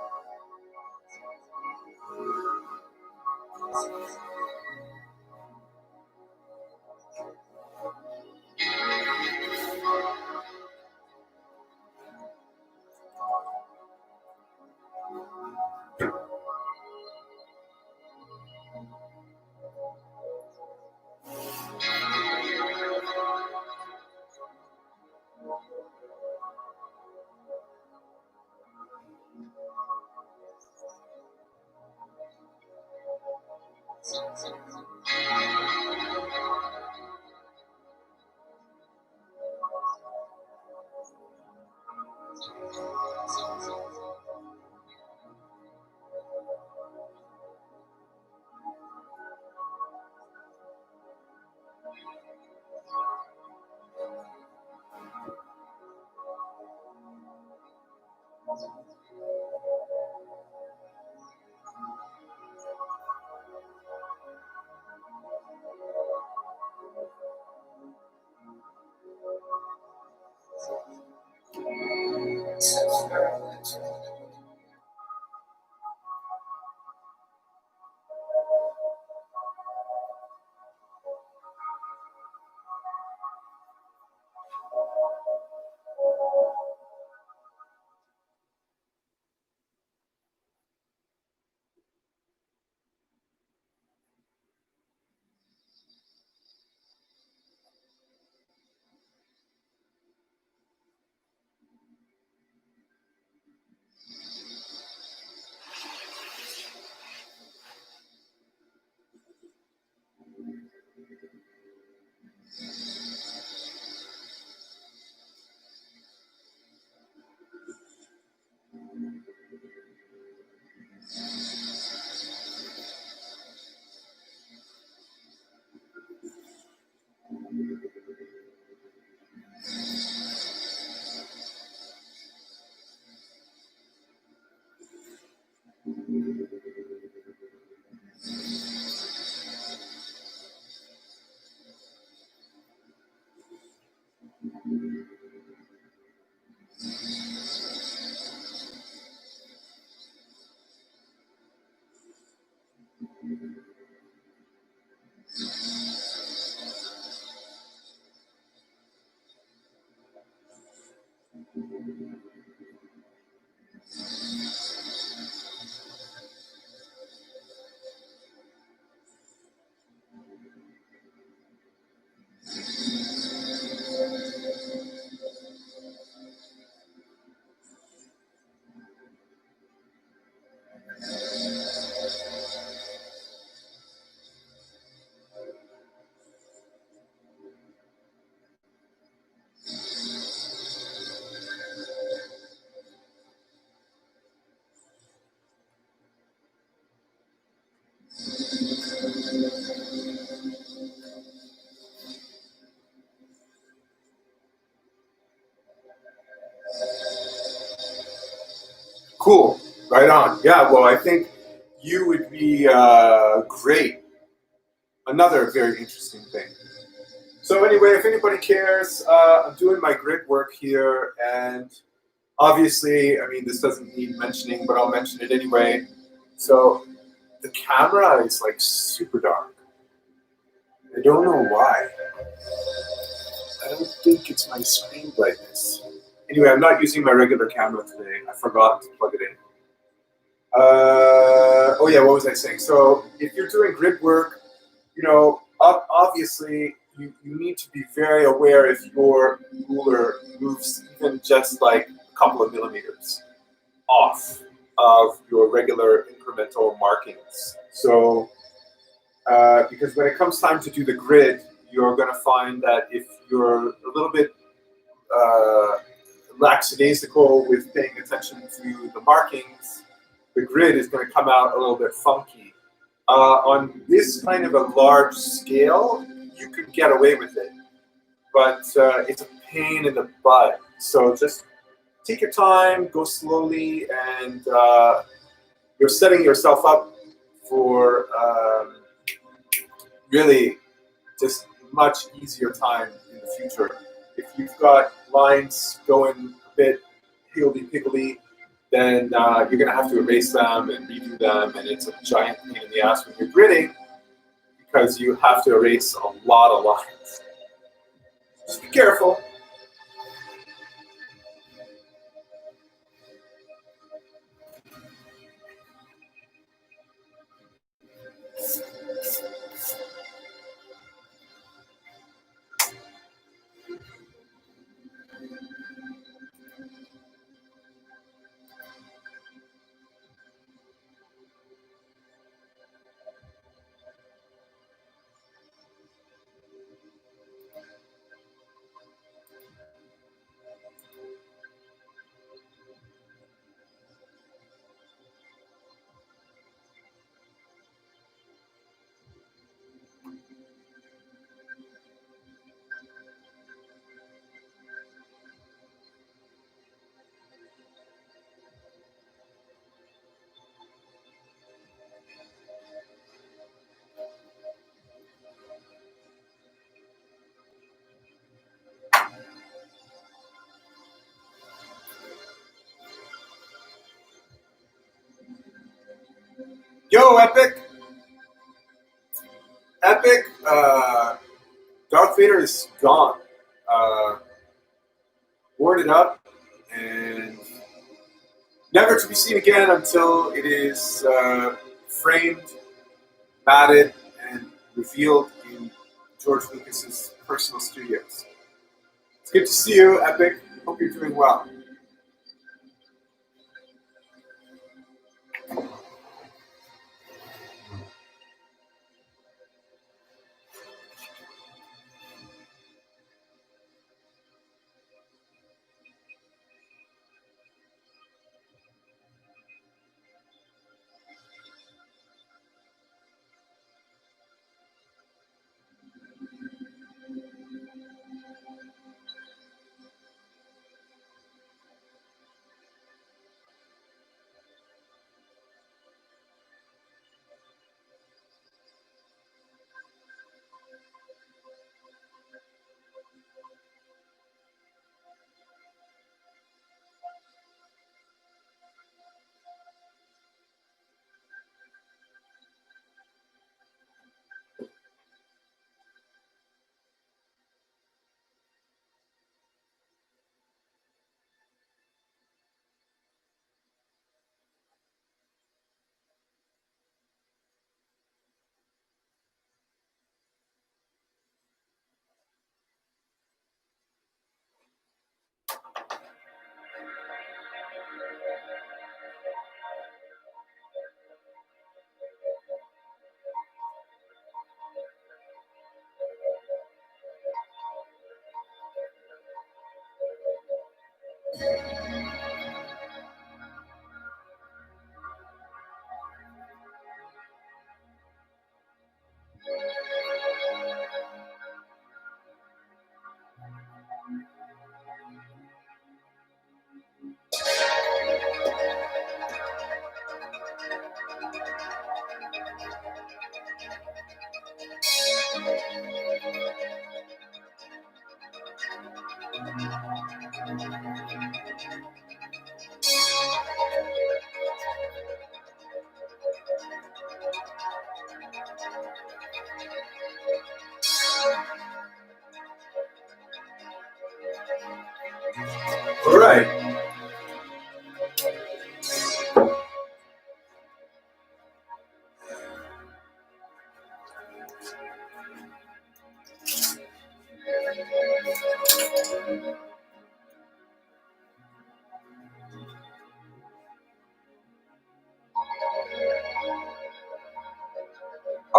Speaker 1: Cool. Right on. Yeah, well, I think you would be great. Another very interesting thing. So anyway, if anybody cares, I'm doing my grid work here, and obviously, I mean, this doesn't need mentioning, but I'll mention it anyway. So the camera is like super dark. I don't know why. I don't think it's my screen brightness. Anyway, I'm not using my regular camera today. I forgot to plug it in. Oh yeah, what was I saying? So if you're doing grid work, obviously you need to be very aware if your ruler moves even just like a couple of millimeters off of your regular incremental markings. So because when it comes time to do the grid, you're going to find that if you're a little bit uh, lackadaisical with paying attention to the markings, the grid is going to come out a little bit funky. On this kind of a large scale, you could get away with it, but it's a pain in the butt. So just take your time, go slowly, and you're setting yourself up for really just much easier time in the future. If you've got lines going a bit higgledy-piggledy, then you're going to have to erase them and redo them, and it's a giant pain in the ass when you're gridding because you have to erase a lot of lines. Just be careful. Yo, Epic! Epic! Darth Vader is gone. Boarded up and never to be seen again until it is framed, matted, and revealed in George Lucas's personal studios. It's good to see you, Epic. Hope you're doing well. All right.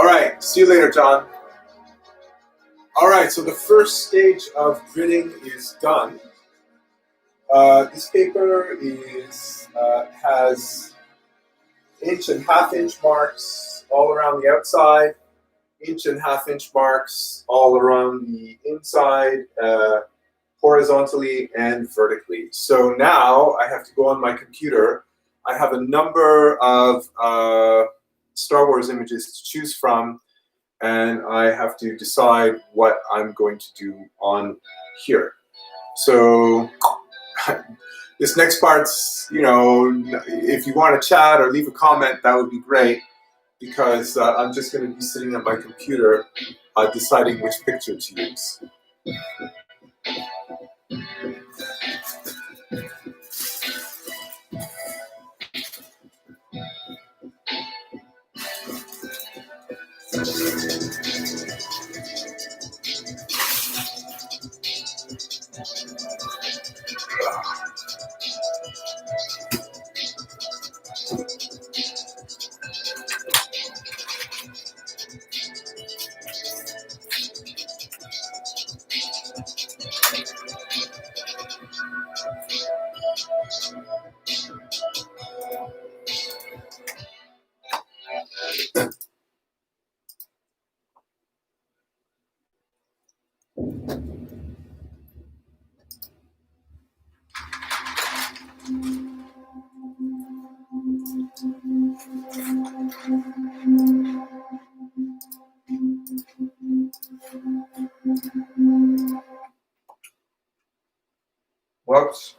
Speaker 1: All right, see you later, John. All right, so the first stage of gridding is done. This paper has inch and half-inch marks all around the outside, inch and half-inch marks all around the inside, horizontally and vertically. So now I have to go on my computer. I have a number of Star Wars images to choose from, and I have to decide what I'm going to do on here. So this next part's, if you want to chat or leave a comment, that would be great, because I'm just going to be sitting at my computer deciding which picture to use. Whoops.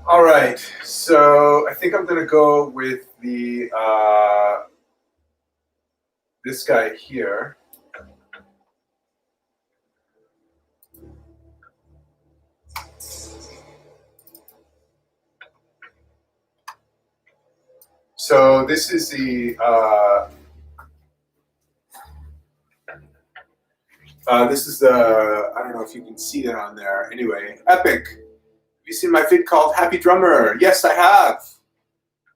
Speaker 1: All right, so I think I'm gonna go with the this guy here. So this is the I don't know if you can see that on there. Anyway, Epic. Have you seen my vid called Happy Drummer? Yes, I have.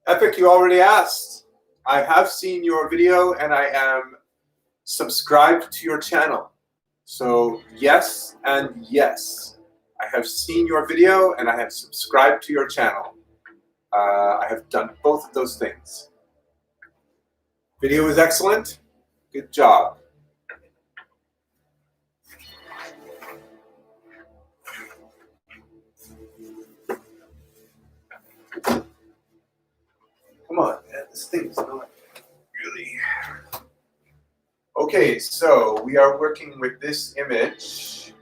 Speaker 1: Epic, you already asked. I have seen your video and I am subscribed to your channel. So yes and yes. I have seen your video and I have subscribed to your channel. I have done both of those things. Video was excellent. Good job. Come on, man. This thing is not really. Okay, so we are working with this image.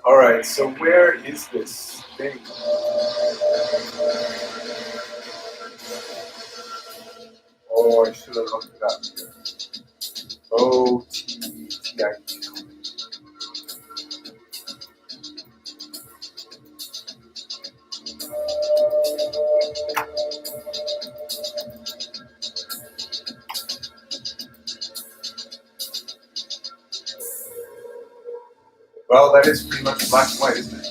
Speaker 1: All right, so where is this thing? Oh, I should have looked it up here. OTTIQ. Well, that is pretty much black and white, isn't it?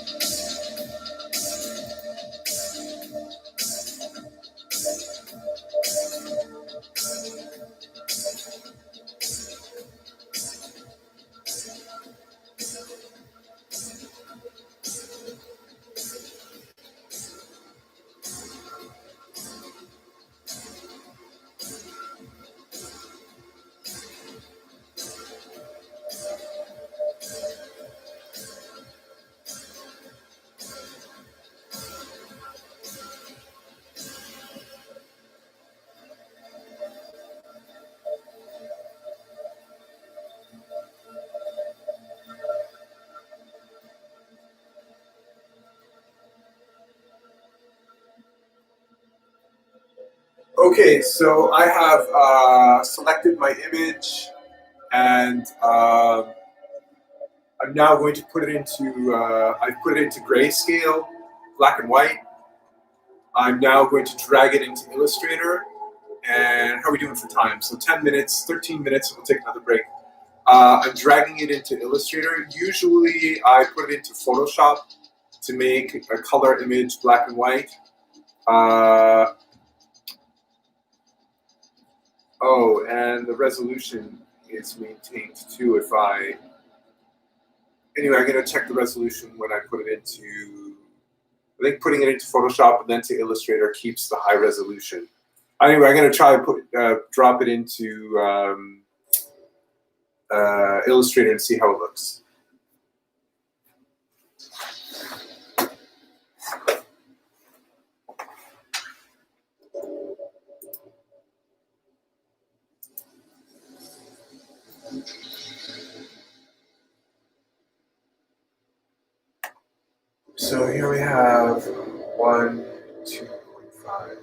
Speaker 1: Okay, so I have selected my image, and I'm now going to put it into. I've put it into grayscale, black and white. I'm now going to drag it into Illustrator. And how are we doing for time? So 10 minutes, 13 minutes. We'll take another break. I'm dragging it into Illustrator. Usually, I put it into Photoshop to make a color image, black and white. Oh, and the resolution is maintained too. Anyway, I'm going to check the resolution when I put it into. I think putting it into Photoshop and then to Illustrator keeps the high resolution. Anyway, I'm going to try and drop it into Illustrator and see how it looks. So here we have 1, 2.5.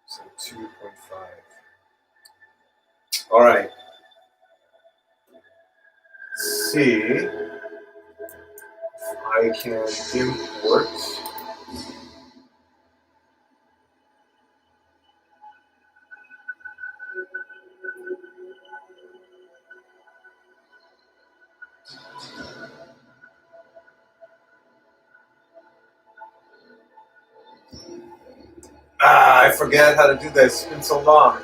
Speaker 1: So, 2.5. All right. Let's see if I can import. I forget how to do this. It's been so long.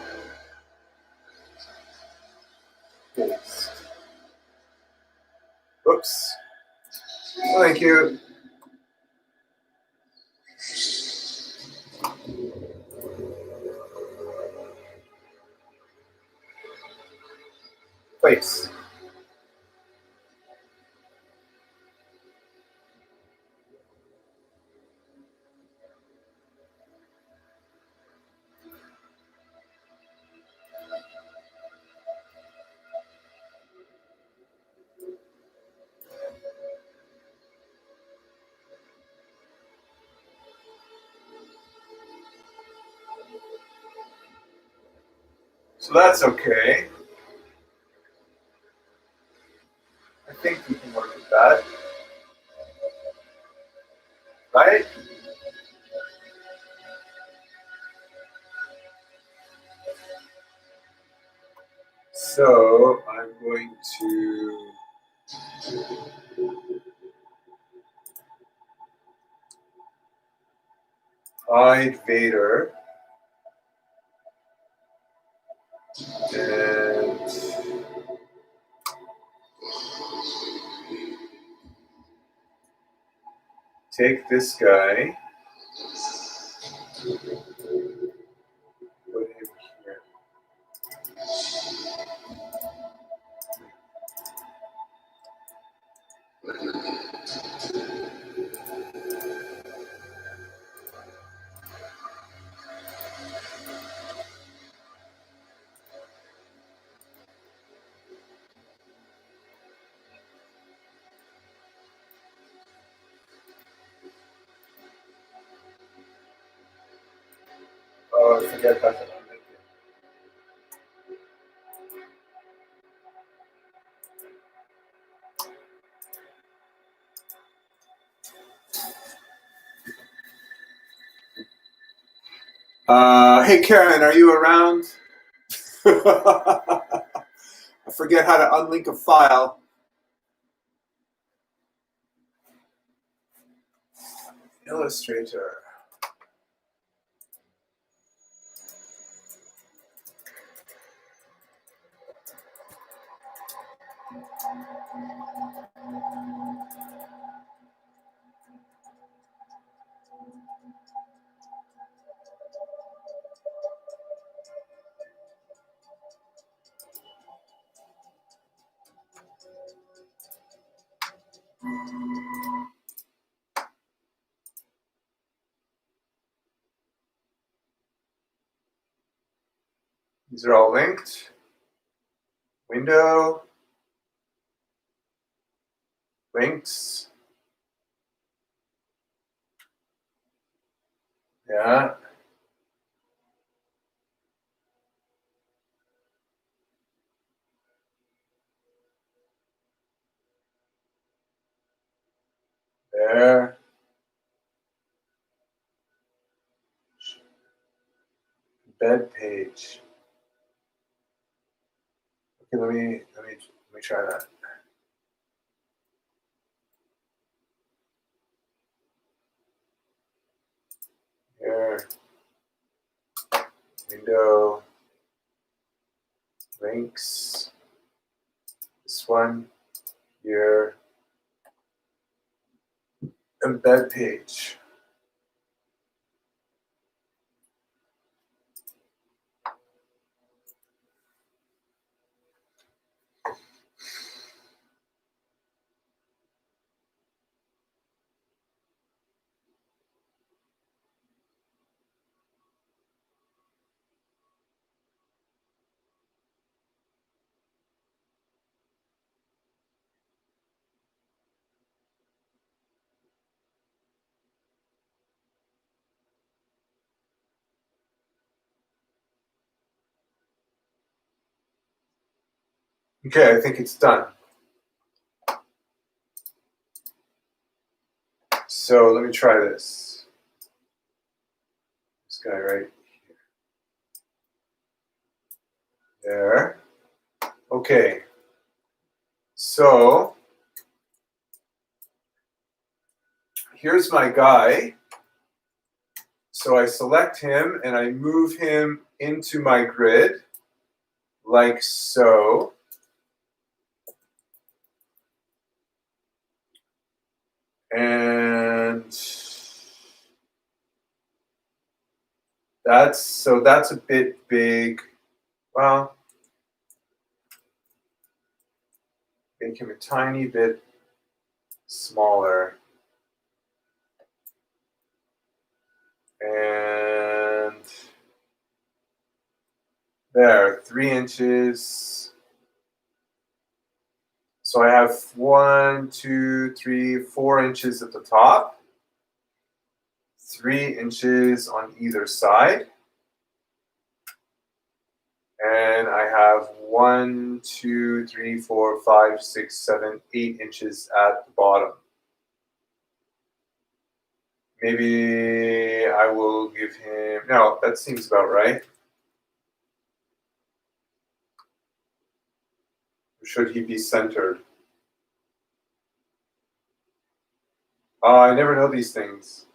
Speaker 1: Paste. Oops. Thank you. Place. So that's okay. I think we can work with that. Right? So I'm going to hide Vader and take this guy, put him here. Oh, I forget how to unlink it. Hey Karen, are you around? I forget how to unlink a file. Illustrator. These are all linked. Window, links. Yeah. There. Bed page. Okay, let me try that. Here. Window. Links. This one. Here. Embed page. Okay, I think it's done. So let me try this. This guy right here. There. Okay. So here's my guy. So I select him and I move him into my grid like so. And that's a bit big. Well, make him a tiny bit smaller. And there, 3 inches. So I have 1, 2, 3, 4 inches at the top, 3 inches on either side. And I have 1, 2, 3, 4, 5, 6, 7, 8 inches at the bottom. Maybe I will give him, no, that seems about right. Or should he be centered? I never know these things.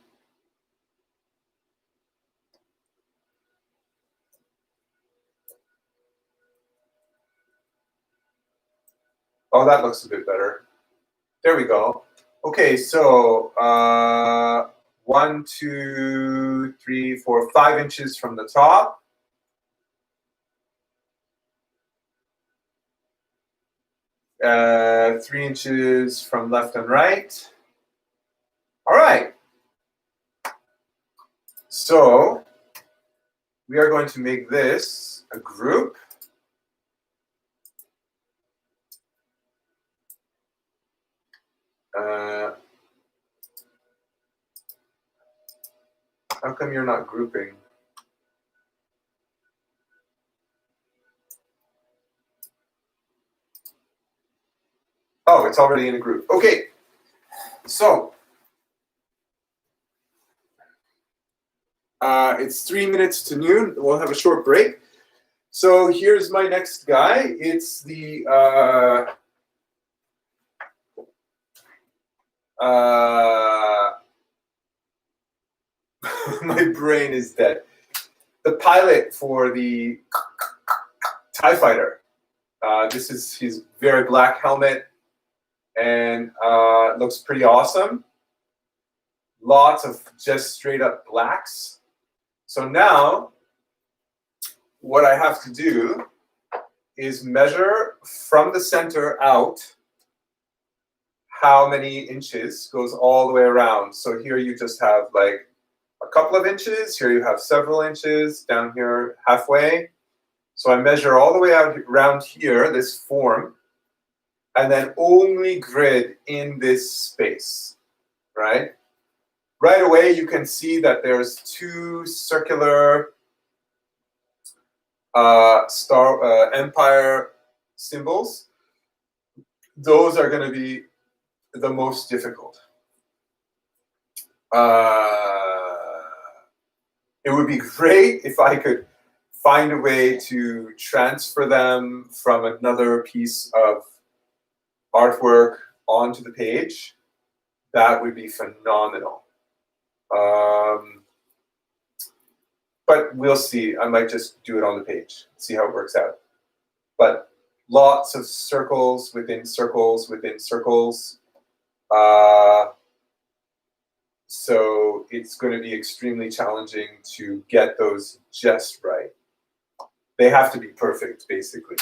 Speaker 1: Oh, that looks a bit better. There we go. Okay, so 1, 2, 3, 4, 5 inches from the top. Uh, 3 inches from left and right. All right. So we are going to make this a group. How come you're not grouping? Oh, it's already in a group. Okay. So it's 3 minutes to noon. We'll have a short break. So here's my next guy. It's the my brain is dead. The pilot for the TIE fighter. This is his very black helmet, and it looks pretty awesome. Lots of just straight up blacks. So now what I have to do is measure from the center out how many inches goes all the way around. So here you just have like a couple of inches. Here you have several inches. Down here halfway. So I measure all the way out around here, this form, and then only grid in this space, right? Right away you can see that there's two circular empire symbols. Those are going to be the most difficult. It would be great if I could find a way to transfer them from another piece of artwork onto the page. That would be phenomenal. But we'll see. I might just do it on the page, see how it works out. But lots of circles within circles within circles. So it's going to be extremely challenging to get those just right. They have to be perfect, basically.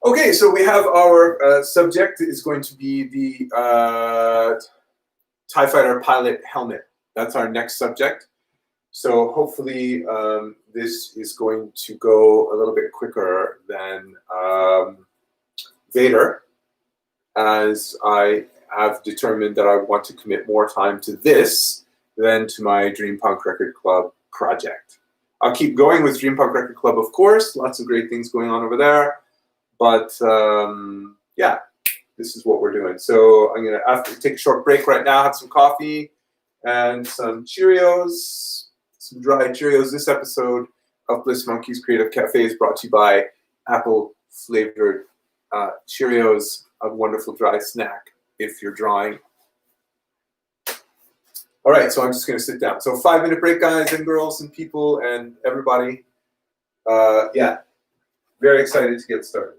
Speaker 1: Okay, so we have our subject is going to be the TIE Fighter pilot helmet. That's our next subject. So hopefully this is going to go a little bit quicker than Vader, as I have determined that I want to commit more time to this than to my Dream Punk Record Club project. I'll keep going with Dream Punk Record Club, of course. Lots of great things going on over there. But yeah, this is what we're doing. So I'm going to have to take a short break right now, have some coffee and some Cheerios, some dried Cheerios. This episode of Blissmonkey's Creative Cafe is brought to you by apple-flavored Cheerios, a wonderful dry snack if you're drawing. All right, so I'm just going to sit down. So 5-minute break, guys and girls and people and everybody. Yeah, very excited to get started.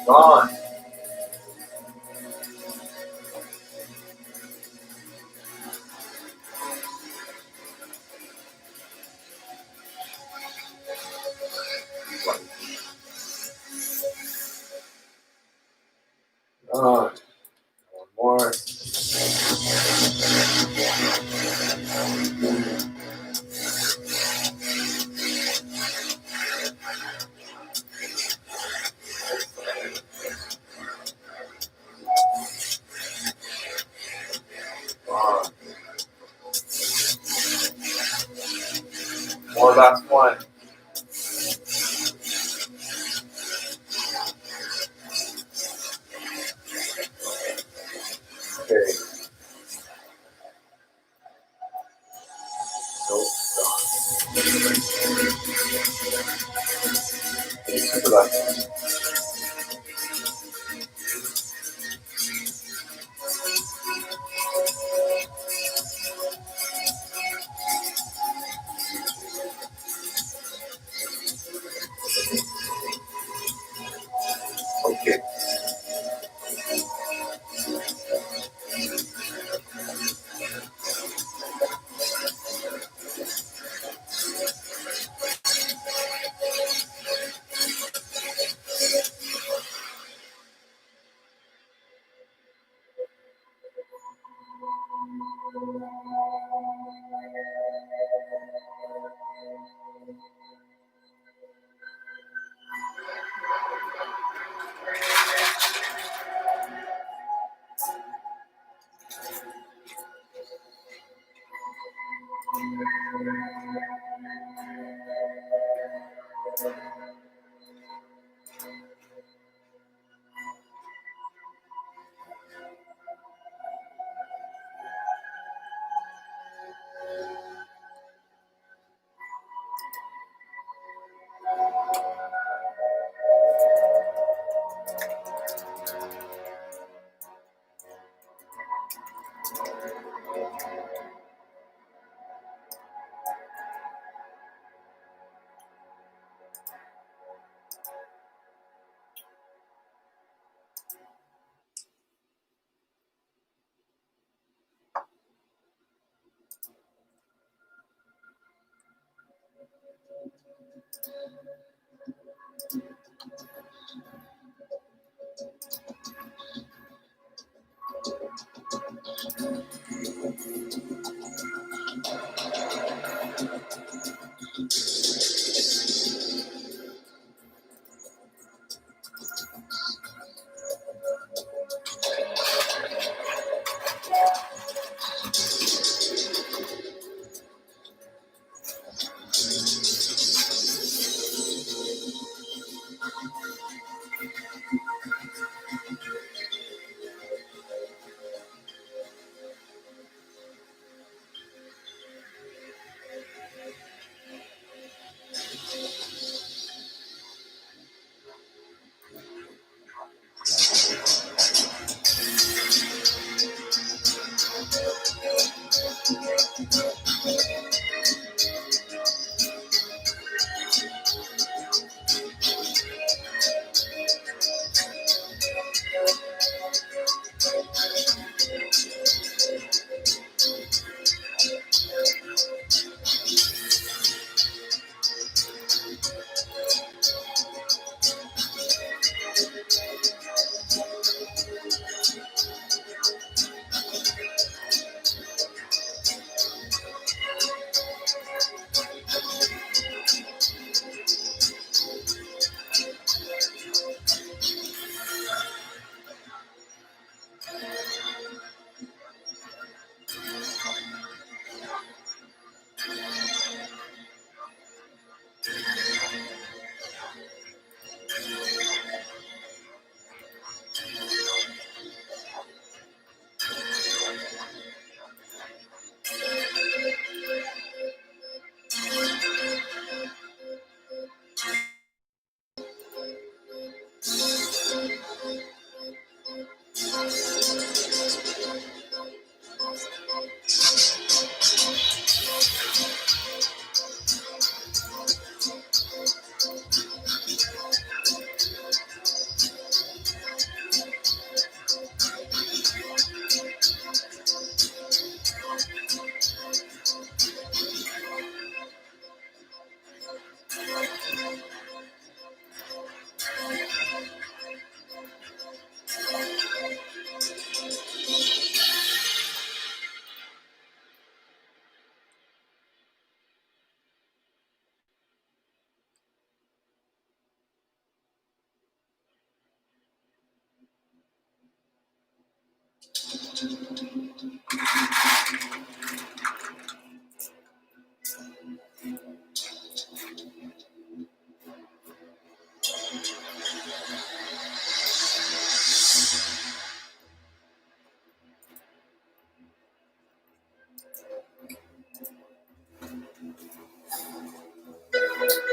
Speaker 1: On. On. One more. More last one. Okay. Nope, gone. Super last.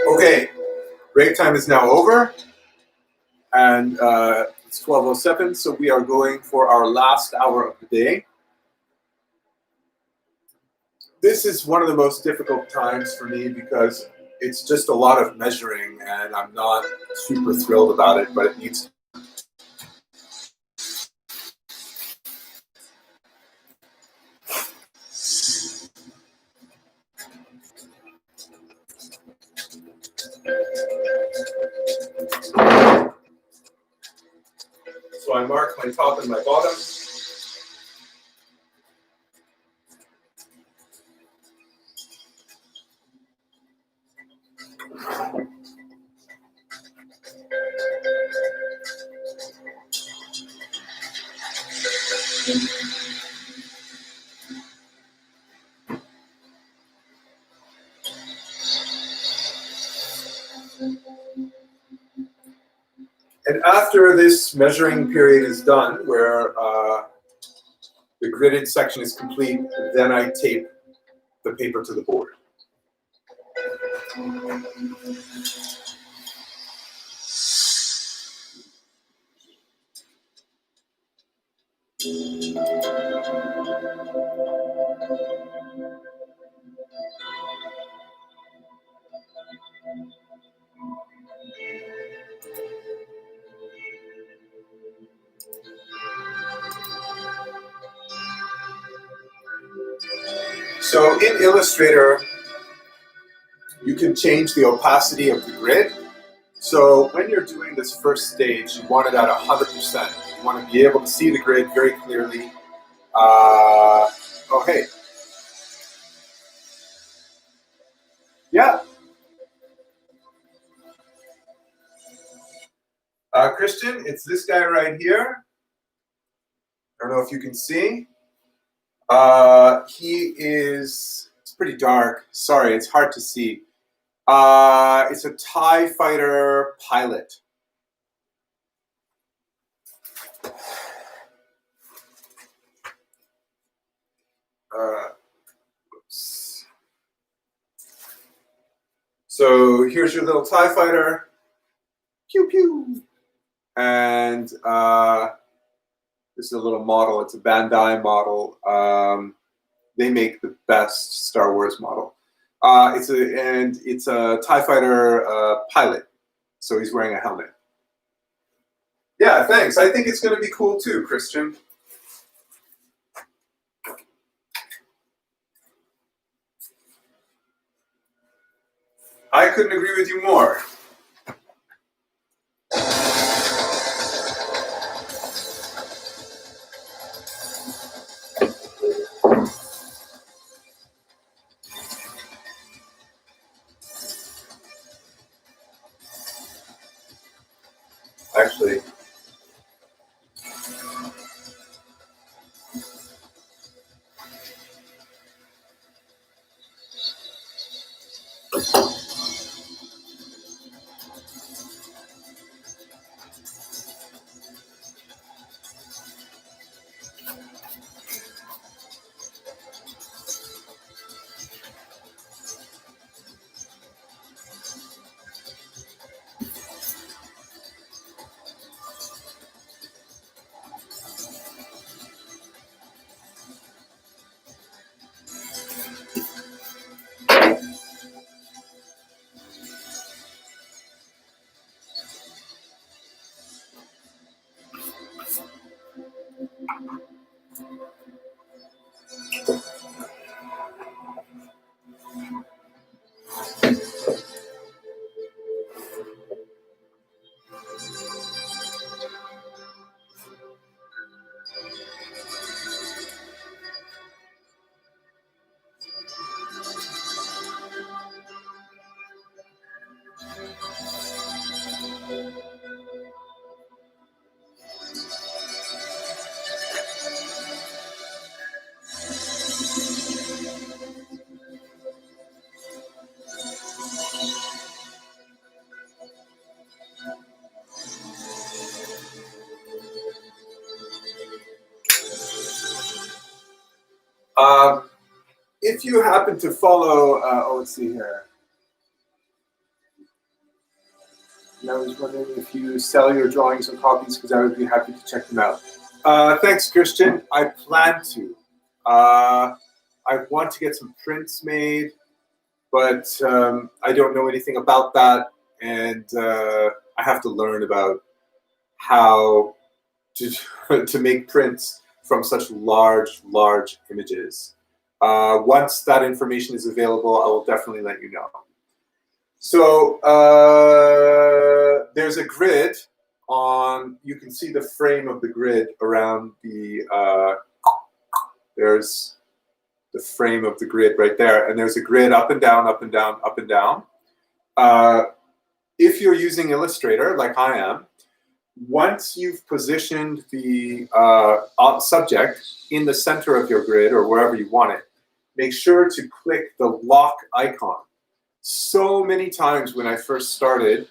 Speaker 1: Okay, break time is now over, and it's 12:07, so we are going for our last hour of the day. This is one of the most difficult times for me because it's just a lot of measuring, and I'm not super thrilled about it, but it needs. So I mark my top and my bottom. And after this measuring period is done, where the gridded section is complete, then I tape the paper to the board. So in Illustrator, you can change the opacity of the grid. So when you're doing this first stage, you want it at 100%. You want to be able to see the grid very clearly. Oh, hey. Yeah. Christian, it's this guy right here. I don't know if you can see. He is, it's pretty dark. Sorry, it's hard to see. It's a TIE fighter pilot. Oops. So here's your little TIE fighter. Pew pew. And this is a little model. It's a Bandai model. They make the best Star Wars model. It's a TIE fighter pilot. So he's wearing a helmet. Yeah, thanks. I think it's going to be cool too, Christian. I couldn't agree with you more. Actually, if you happen to follow, let's see here. I was wondering if you sell your drawings and copies, because I would be happy to check them out. Thanks, Christian. I plan to. I want to get some prints made, but I don't know anything about that, and I have to learn about how to make prints from such large images. Once that information is available, I will definitely let you know. So there's a grid on, you can see the frame of the grid around the, there's the frame of the grid right there, and there's a grid up and down, up and down, up and down. If you're using Illustrator, like I am, Once you've positioned the subject in the center of your grid or wherever you want it, make sure to click the lock icon. So many times when I first started,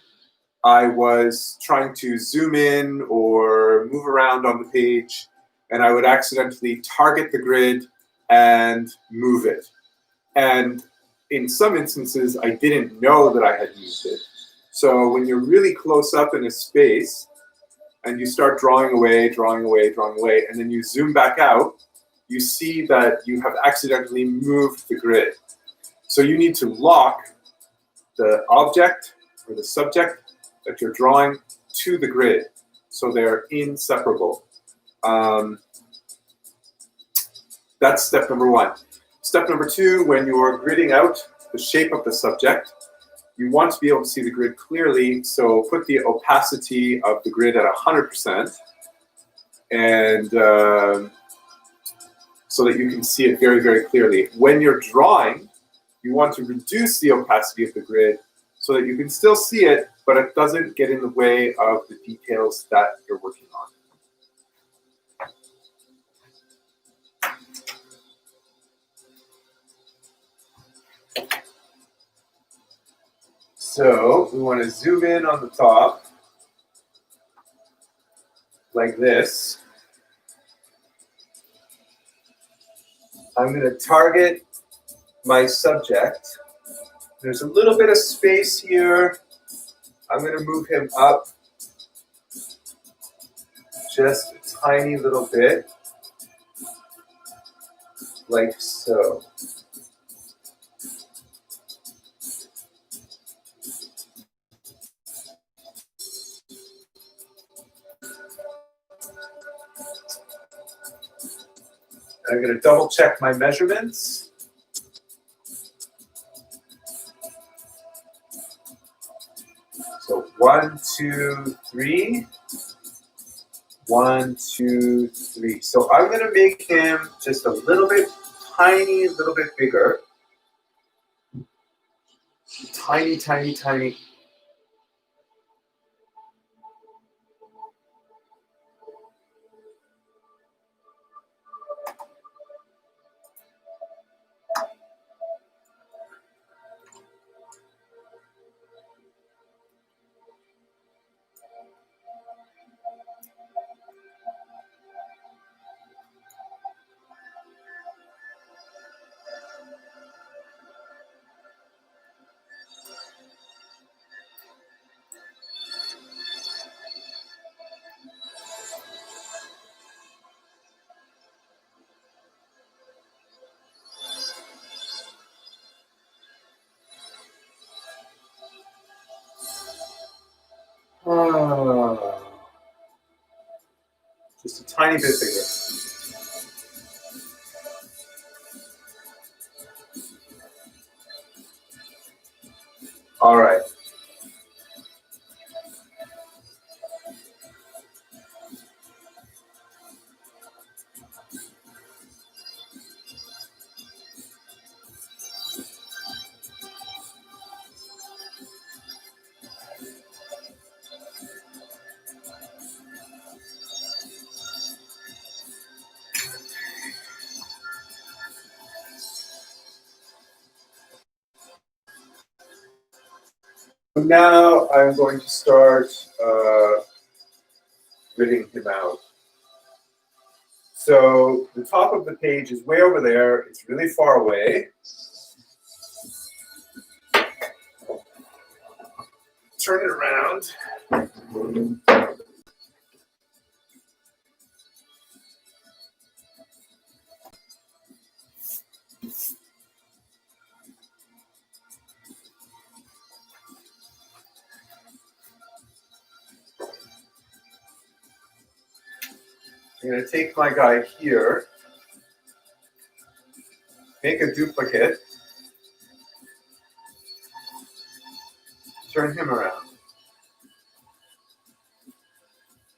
Speaker 1: I was trying to zoom in or move around on the page, and I would accidentally target the grid and move it. And in some instances, I didn't know that I had moved it. So when you're really close up in a space and you start drawing away, and then you zoom back out, you see that you have accidentally moved the grid. So you need to lock the object or the subject that you're drawing to the grid so they're inseparable. That's step number one. Step number two, when you're gridding out the shape of the subject, you want to be able to see the grid clearly, so put the opacity of the grid at 100%, and so that you can see it very, very clearly. When you're drawing, you want to reduce the opacity of the grid so that you can still see it, but it doesn't get in the way of the details that you're working on. So we want to zoom in on the top like this. I'm going to target my subject. There's a little bit of space here. I'm going to move him up just a tiny little bit, like so. I'm going to double check my measurements. So 1, 2, 3. 1, 2, 3. So I'm going to make him just a little bit tiny, a little bit bigger. Tiny, tiny, tiny. Just a tiny bit bigger. All right. Now I'm going to start gridding him out. So the top of the page is way over there. It's really far away. Turn it around. I'm going to take my guy here, make a duplicate, turn him around.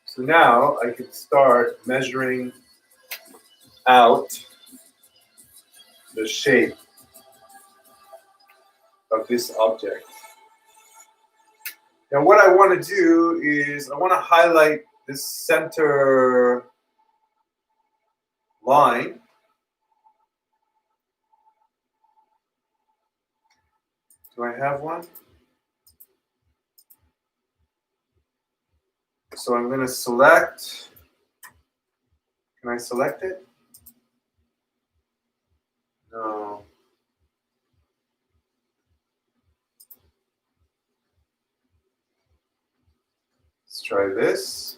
Speaker 1: So now I can start measuring out the shape of this object. Now what I want to do is I want to highlight this center line do I have one? So I'm going to select. Can I select it? No. Let's try this.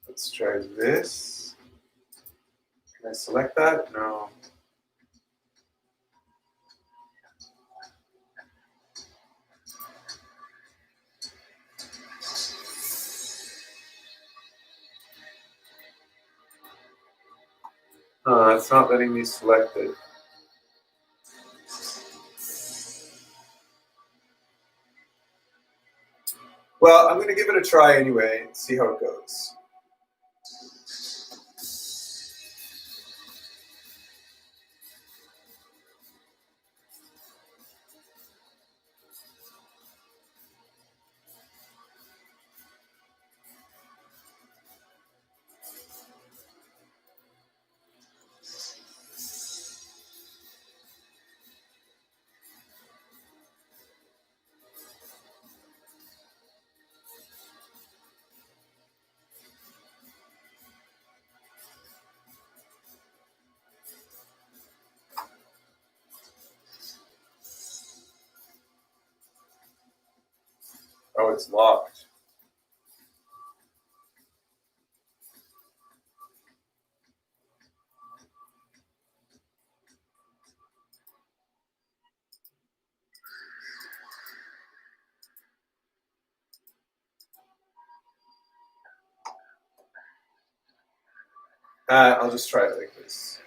Speaker 1: Let's try this. Can I select that? No. It's not letting me select it. Well, I'm going to give it a try anyway and see how it goes. Oh, it's locked. I'll just try it like this.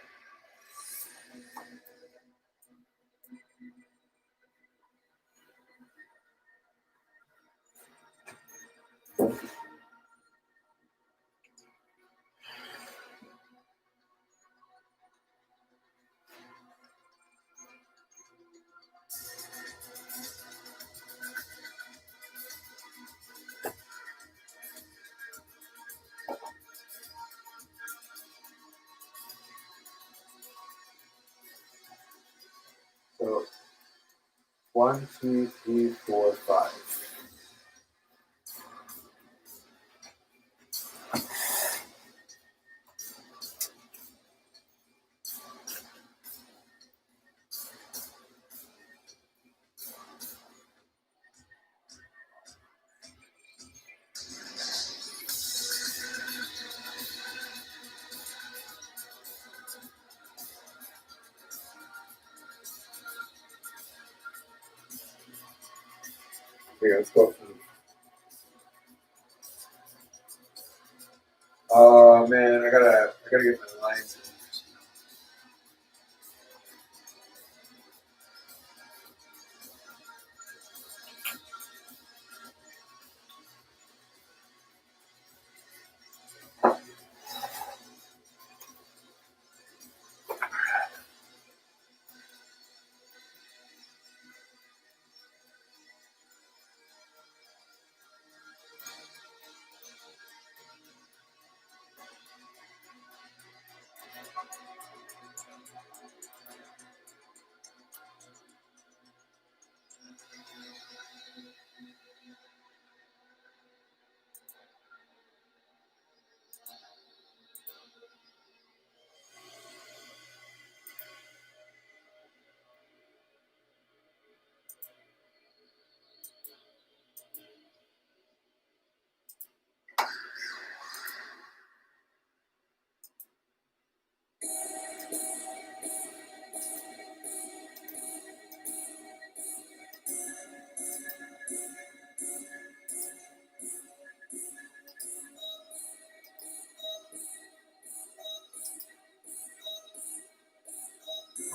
Speaker 1: So 1, 2, 3, 4, 5. Okay, let's go. Oh man, I gotta get my lines in.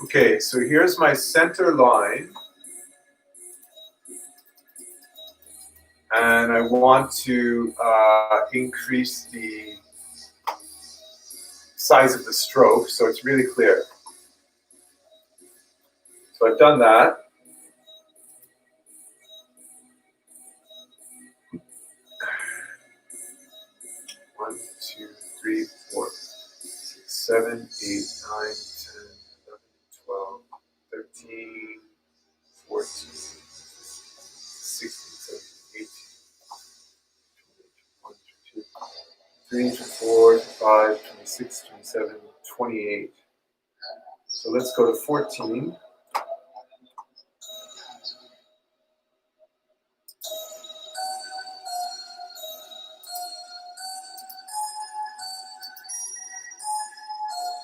Speaker 1: Okay, so here's my center line. And I want to increase the size of the stroke so it's really clear. So I've done that. 7, 8, 9, 10, 11, 12, 13, 14, 16, 17, 18, 20, 21, 22, 23, 24, 25, 26, 27, 28. So let's go to 14.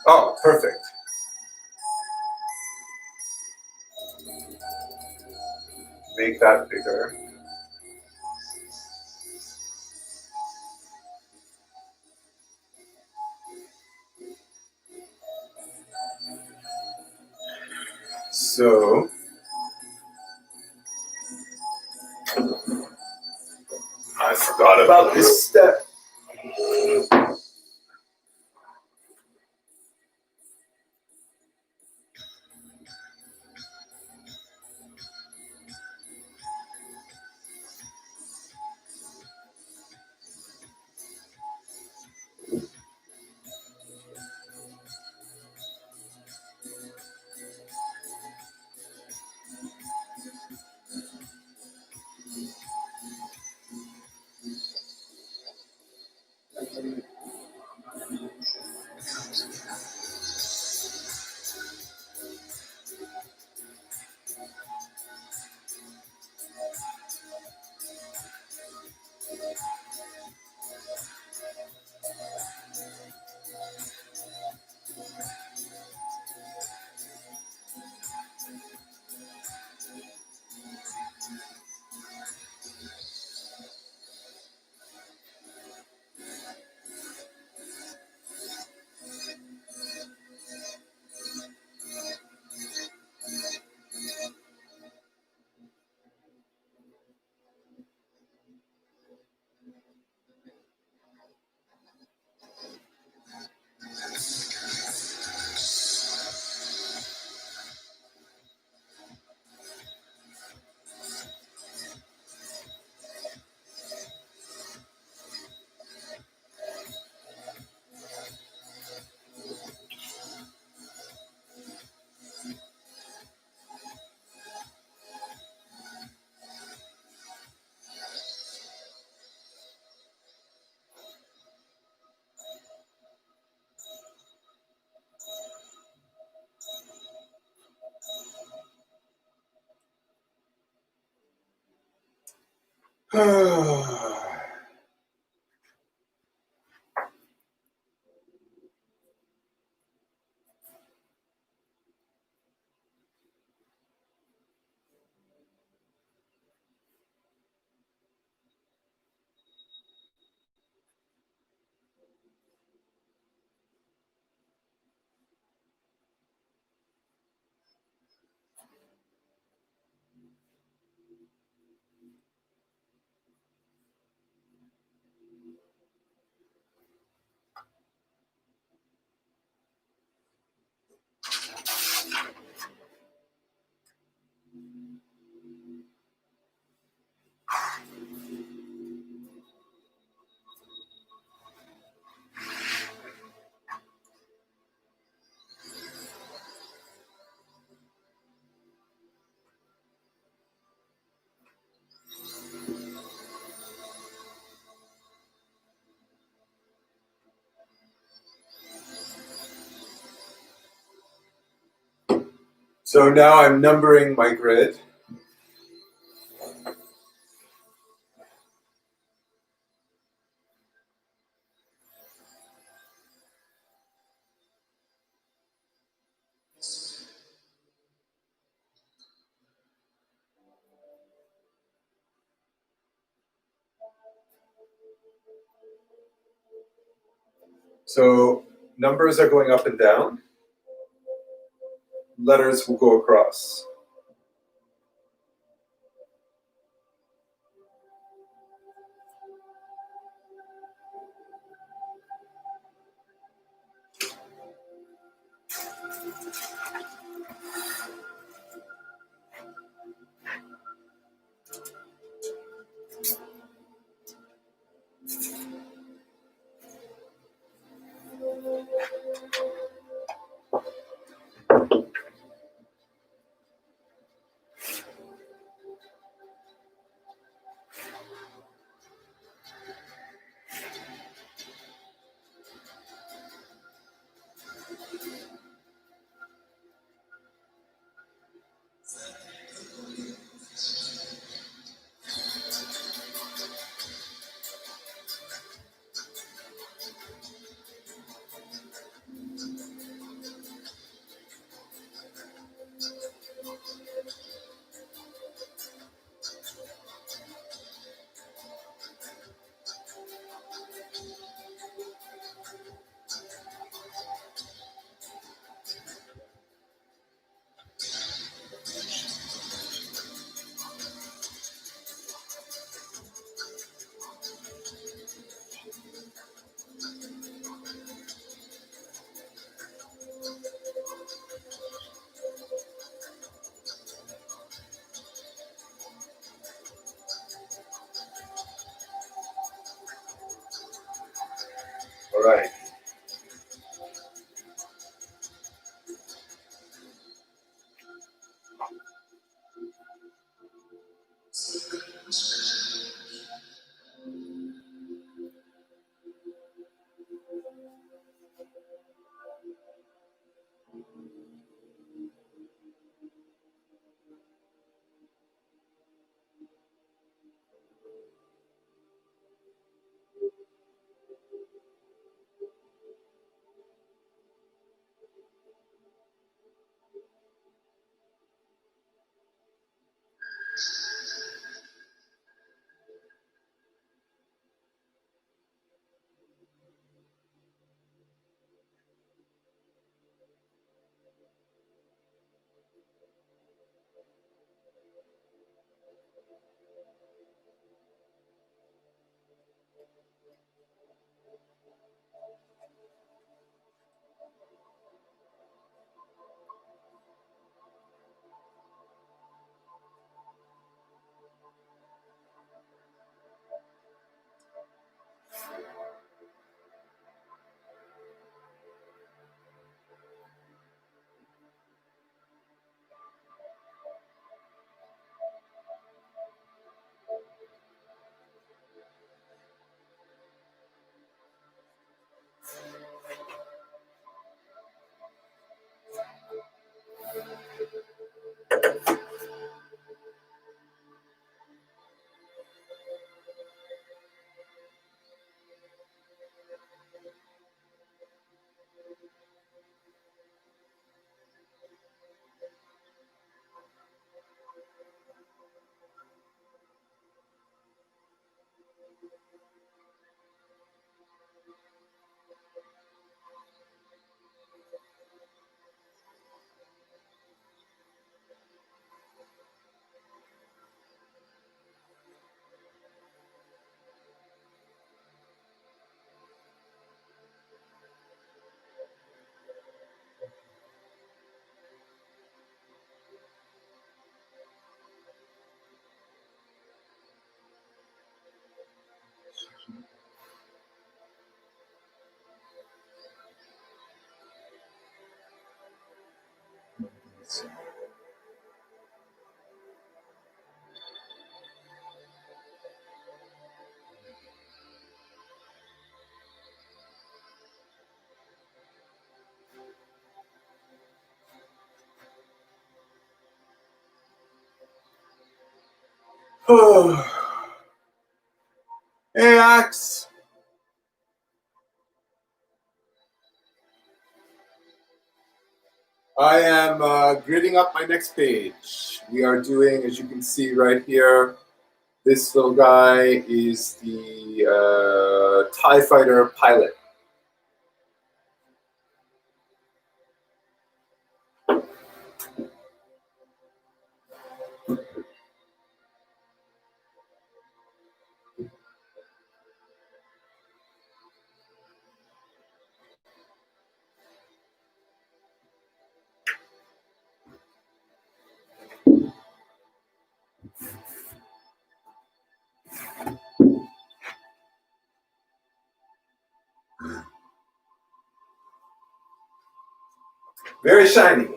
Speaker 1: Oh, perfect. Make that bigger. So I forgot about this step. So now I'm numbering my grid. So numbers are going up and down. Letters will go across. Hey, Axe. I am gridding up my next page. We are doing, as you can see right here, this little guy is the TIE fighter pilot. Very shiny.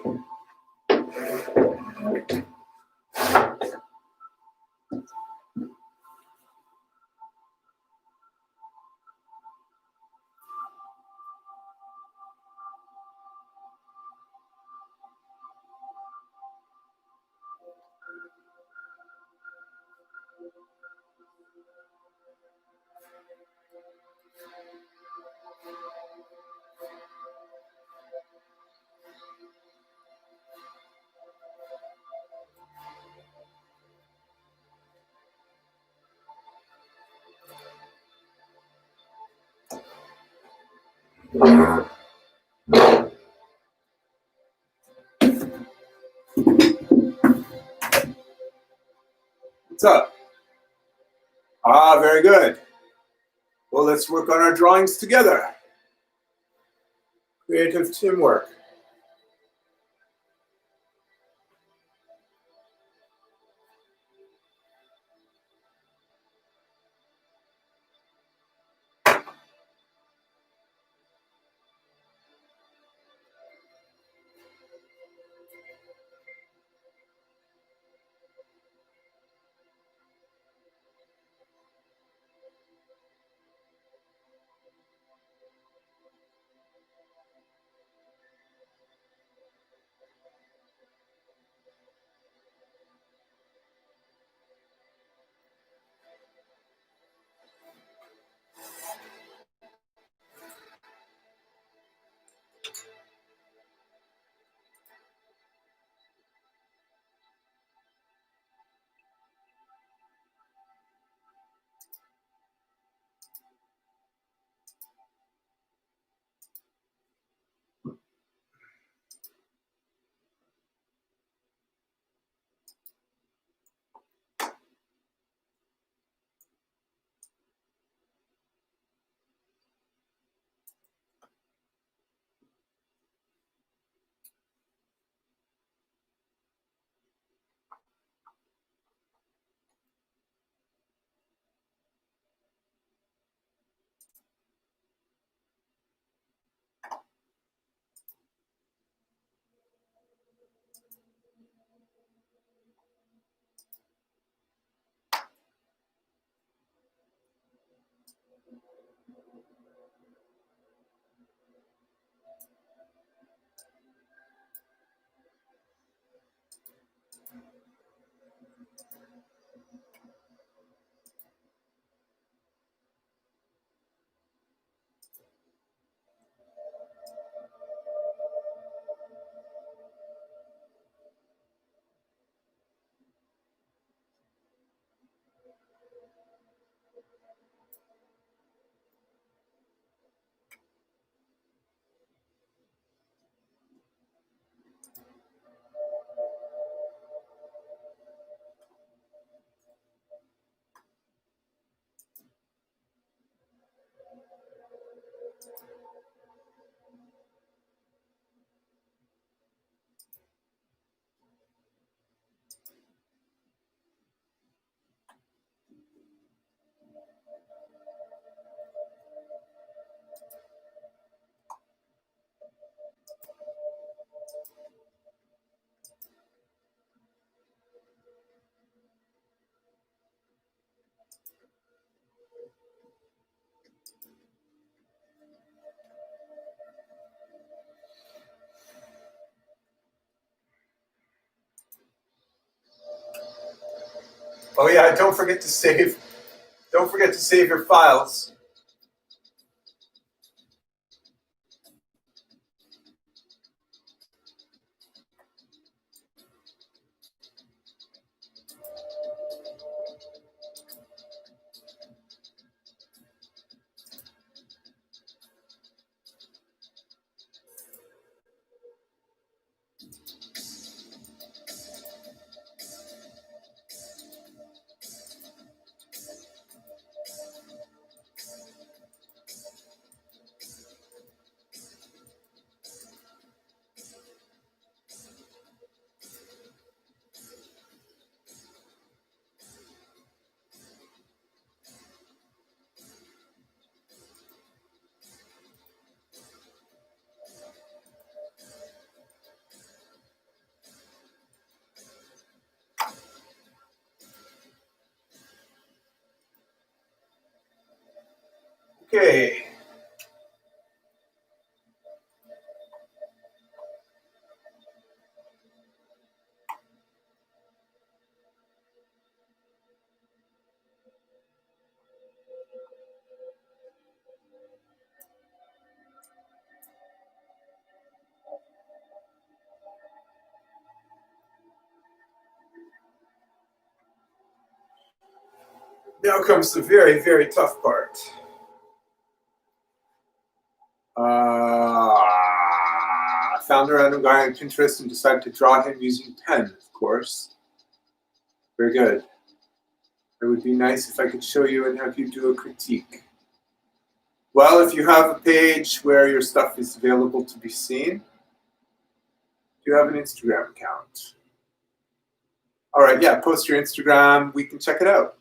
Speaker 1: What's up? Ah, very good. Well, let's work on our drawings together. Creative teamwork. Oh yeah, don't forget to save. Don't forget to save your files. Okay. Now comes the very, very tough part. I found a random guy on Pinterest and decided to draw him using pen, of course. Very good. It would be nice if I could show you and have you do a critique. Well, if you have a page where your stuff is available to be seen, do you have an Instagram account? All right, yeah, post your Instagram. We can check it out.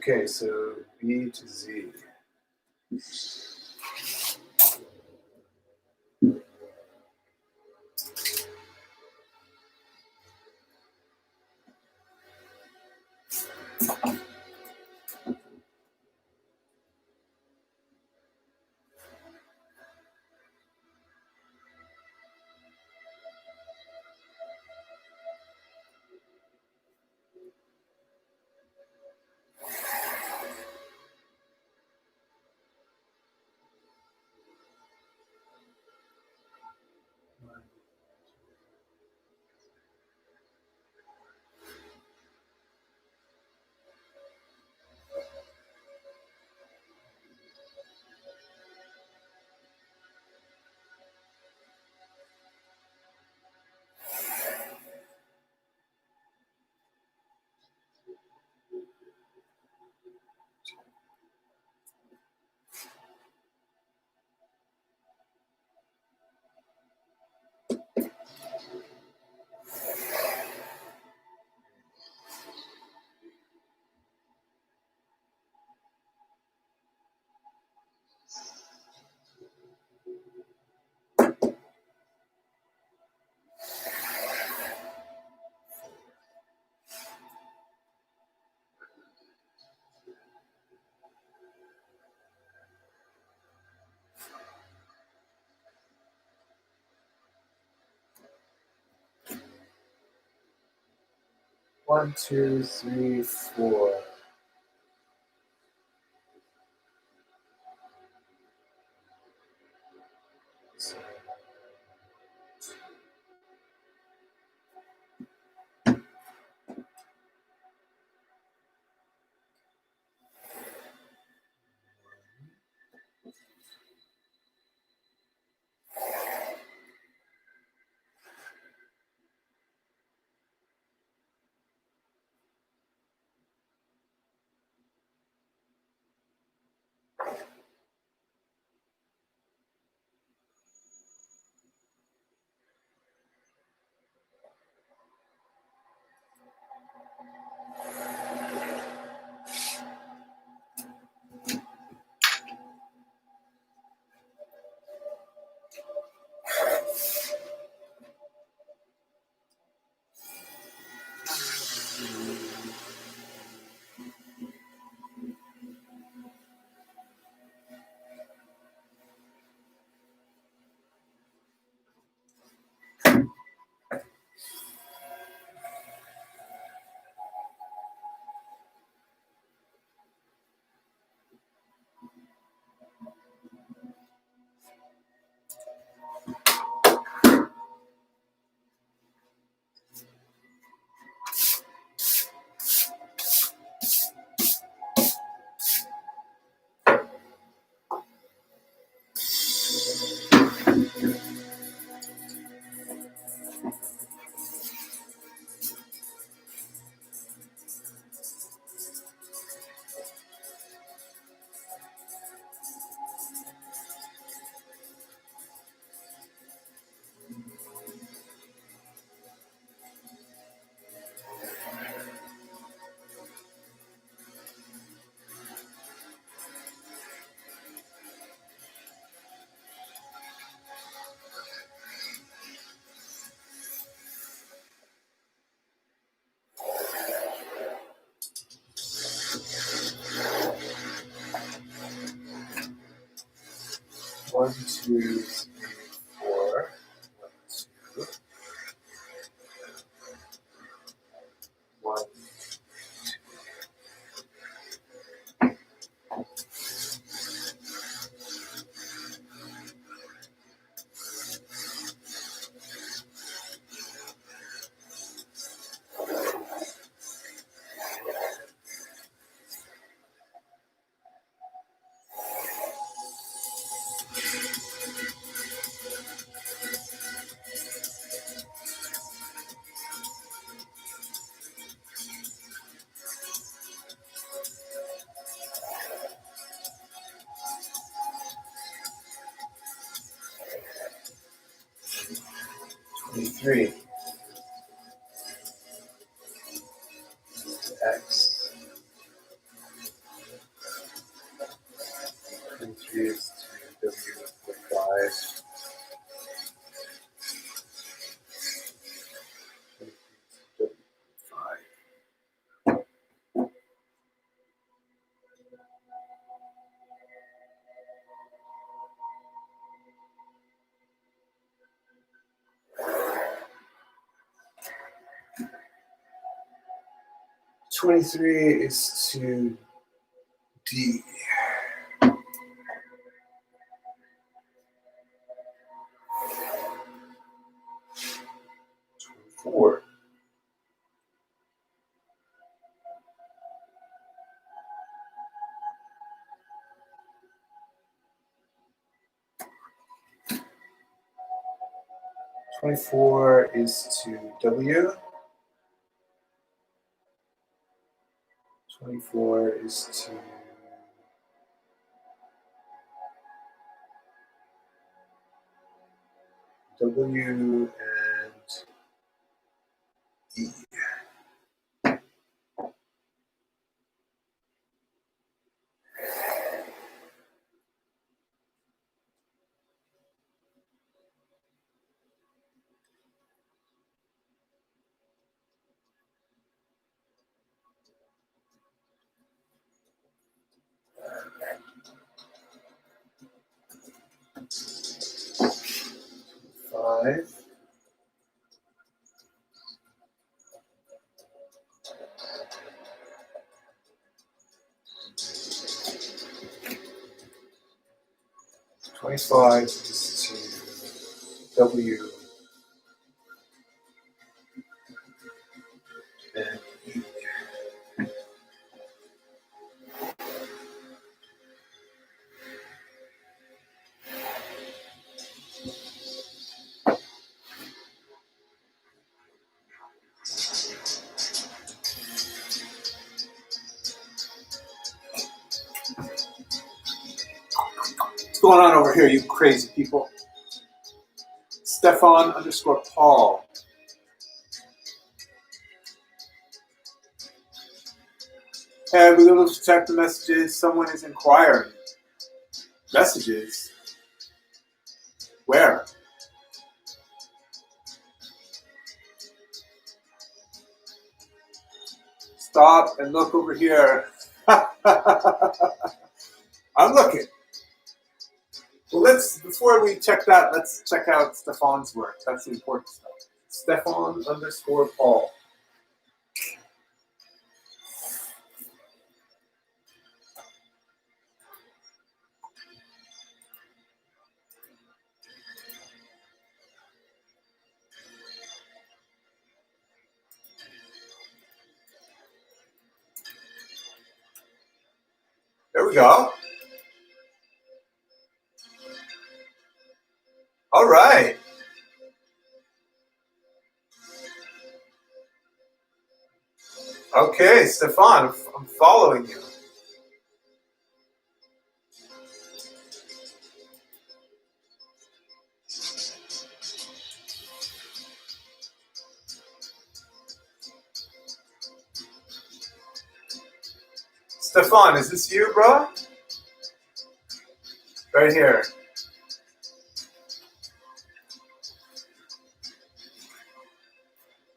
Speaker 1: Okay, so B to Z. 1, 2, 3, 4. One, two, three, 4. 1, 2. 1, 23. X. 23 is to W with 5. 23 is to D. 24. 24 is to W. 24 is to W and E. 5. 20 slides just to W and E. What's going on over here, you crazy people? Stefan_Paul. Hey, we're going to check the messages. Someone is inquiring. Messages? Where? Stop and look over here. I'm looking. Well, before we check that, let's check out Stefan's work. That's the important stuff. Stefan_Paul. There we go. All right. Okay, Stefan, I'm following you. Stefan, is this you, bro? Right here.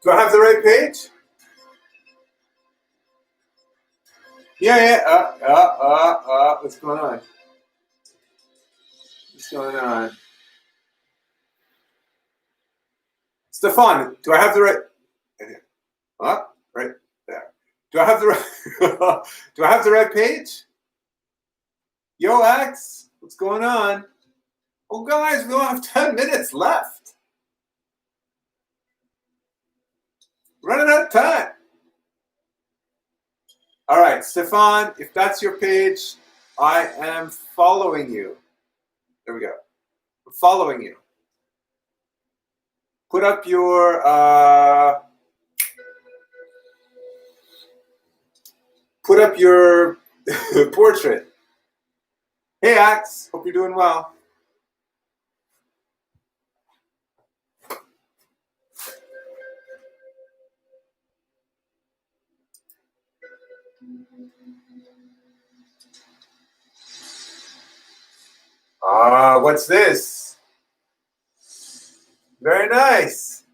Speaker 1: Do I have the right page? Yeah. What's going on? What's going on? Stefan, do I have the right? Right there. Do I have the right? Do I have the right page? Yo, Axe, what's going on? Oh, guys, we only have 10 minutes left. Running out of time. All right, Stefan, if that's your page, I am following you. There we go. I'm following you. Put up your portrait. Hey, Axe, hope you're doing well. What's this? Very nice.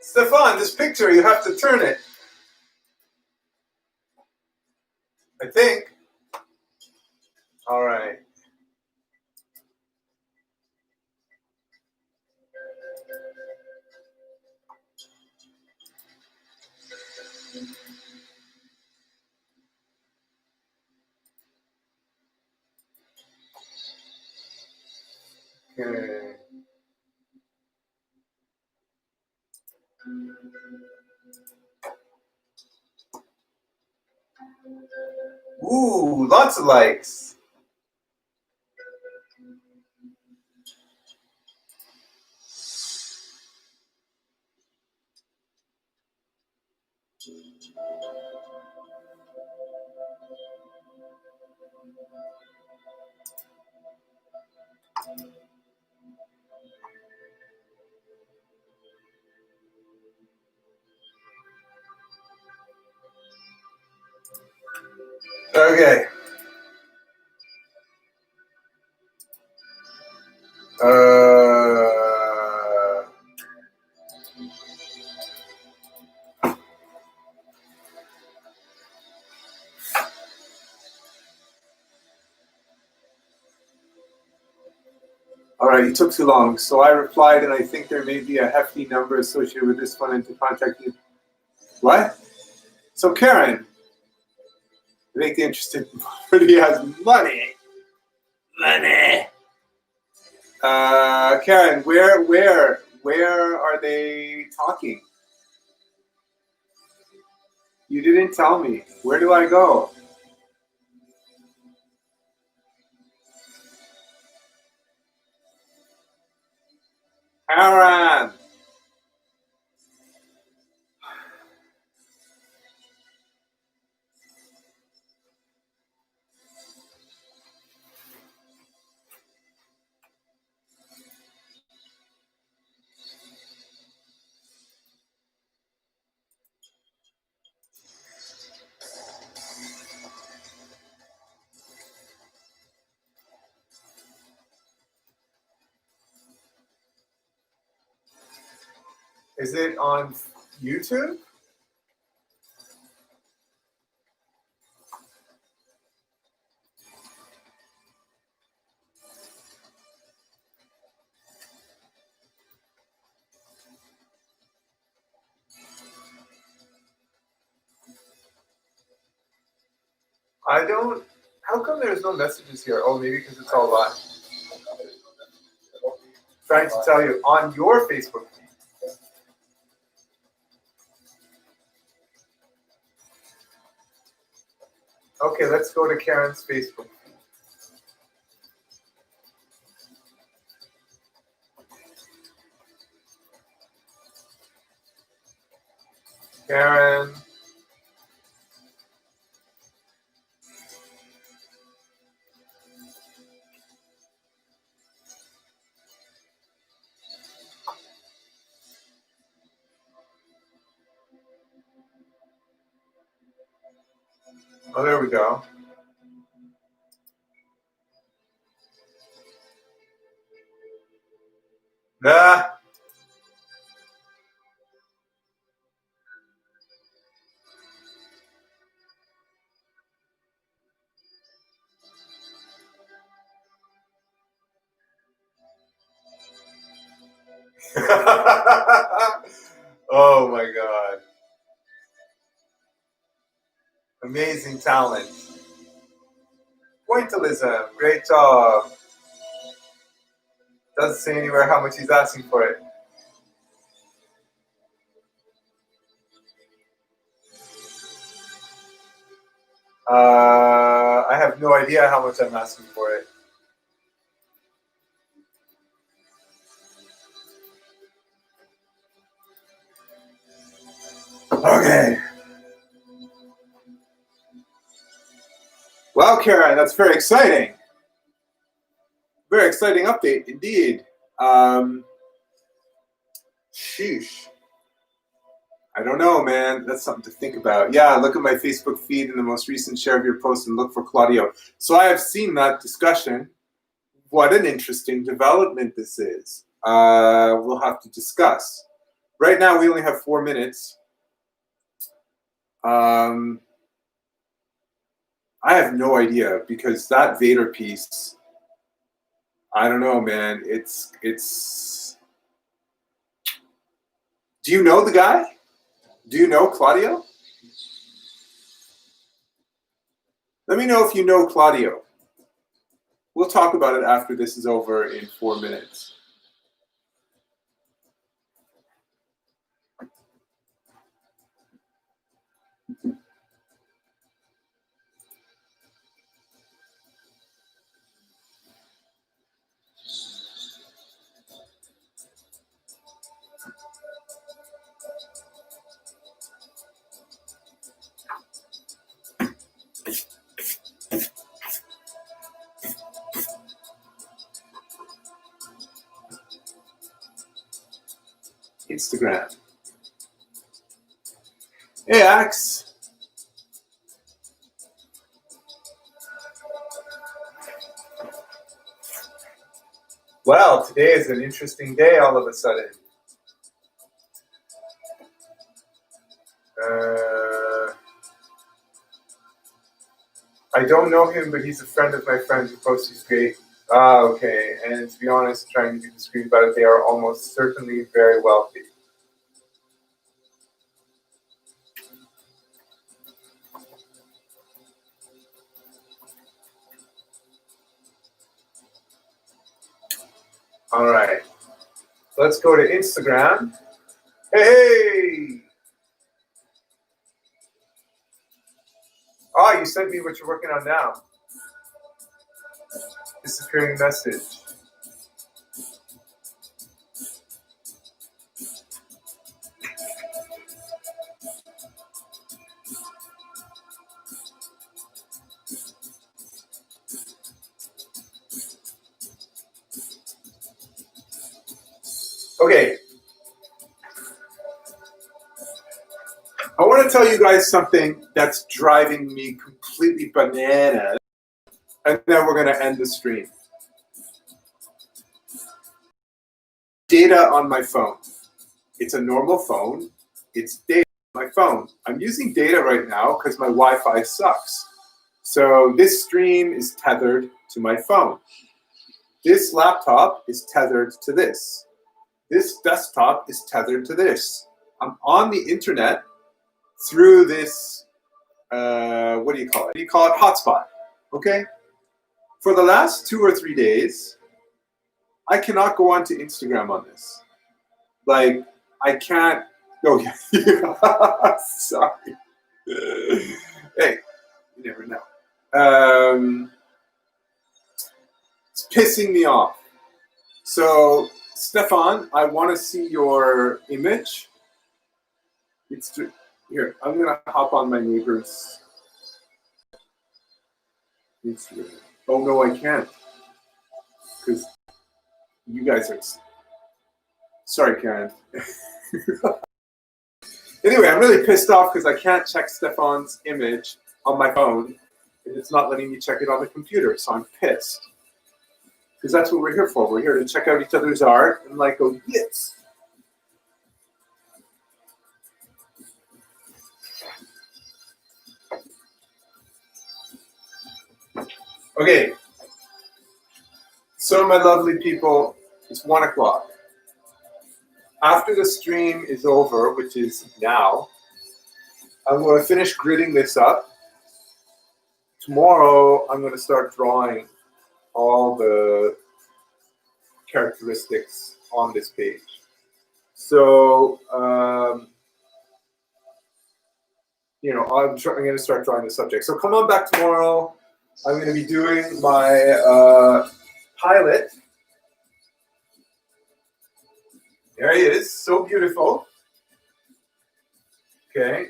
Speaker 1: Stefan, this picture, you have to turn it. I think. All right. Okay. Ooh, lots of likes. Okay. All right, you took too long. So I replied, and I think there may be a hefty number associated with this one and to contact you. What? So Karen, make the interesting part. He has money. Money. Karen, where are they talking? You didn't tell me. Where do I go? Karen. Is it on YouTube? I don't. How come there's no messages here? Oh, maybe because it's all live. Trying to tell you on your Facebook feed. Okay, let's go to Karen's Facebook feed. Karen. Oh, there we go. Nah. Oh my God. Amazing talent. Pointillism. Great job. Doesn't say anywhere how much he's asking for it. I have no idea how much I'm asking for it. Okay. Well, Karen, that's very exciting. Very exciting update indeed. Sheesh. I don't know, man. That's something to think about. Yeah, look at my Facebook feed in the most recent share of your post and look for Claudio. So I have seen that discussion. What an interesting development this is. We'll have to discuss. Right now, we only have 4 minutes. I have no idea because that Vader piece, I don't know, man. It's. Do you know the guy? Do you know Claudio? Let me know if you know Claudio. We'll talk about it after this is over in 4 minutes. Instagram. Hey, Axe. Well, today is an interesting day all of a sudden. I don't know him, but he's a friend of my friend who posts. He's great. Ah, okay. And to be honest, trying to be discreet about it, they are almost certainly very wealthy. All right. Let's go to Instagram. Hey! Oh, you sent me what you're working on now. Disappearing message. Okay. I want to tell you guys something that's driving me completely bananas, and then we're going to end the stream. Data on my phone. It's a normal phone. It's data on my phone. I'm using data right now because my Wi-Fi sucks. So this stream is tethered to my phone. This laptop is tethered to this. This desktop is tethered to this. I'm on the internet through this, what do you call it? You call it hotspot, okay? For the last 2 or 3 days, I cannot go onto Instagram on this. Like, I can't go, sorry. Hey, you never know. It's pissing me off. So, Stefan, I want to see your image. It's here. I'm gonna hop on my neighbor's Instagram. Oh no, I can't, because you guys are. Sorry, Karen. Anyway, I'm really pissed off because I can't check Stefan's image on my phone, and it's not letting me check it on the computer. So I'm pissed. Because that's what we're here for. We're here to check out each other's art and like go, yes. Okay. So my lovely people, it's 1 o'clock. After the stream is over, which is now, I'm going to finish gridding this up. Tomorrow, I'm going to start drawing all the characteristics on this page. So, you know, I'm going to start drawing the subject. So come on back tomorrow. I'm going to be doing my pilot. There he is, so beautiful. Okay.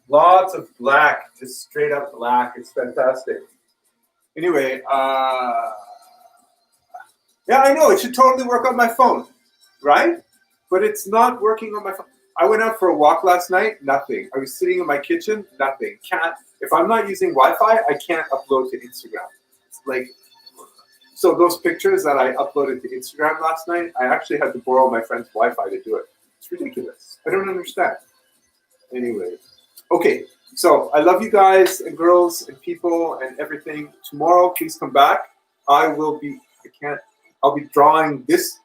Speaker 1: Lots of black, just straight up black. It's fantastic. Anyway, yeah, I know, it should totally work on my phone, right? But it's not working on my phone. I went out for a walk last night, nothing. I was sitting in my kitchen, nothing. If I'm not using Wi-Fi, I can't upload to Instagram. It's like, so those pictures that I uploaded to Instagram last night, I actually had to borrow my friend's Wi-Fi to do it. It's ridiculous. I don't understand. Anyway, okay. So I love you guys and girls and people and everything. Tomorrow, please come back. I'll be drawing this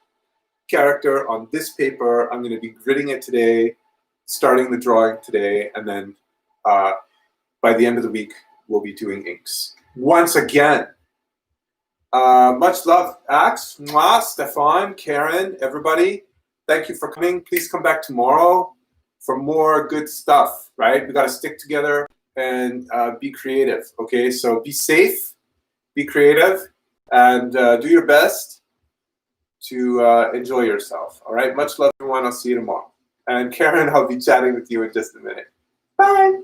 Speaker 1: character on this paper. I'm going to be gridding it today, starting the drawing today, and then by the end of the week, we'll be doing inks. Once again, much love, Axe, Mwah, Stefan, Karen, everybody. Thank you for coming. Please come back tomorrow for more good stuff, right? We got to stick together and be creative, okay? So be safe, be creative, and do your best to enjoy yourself, all right? Much love, everyone. I'll see you tomorrow. And Karen, I'll be chatting with you in just a minute. Bye.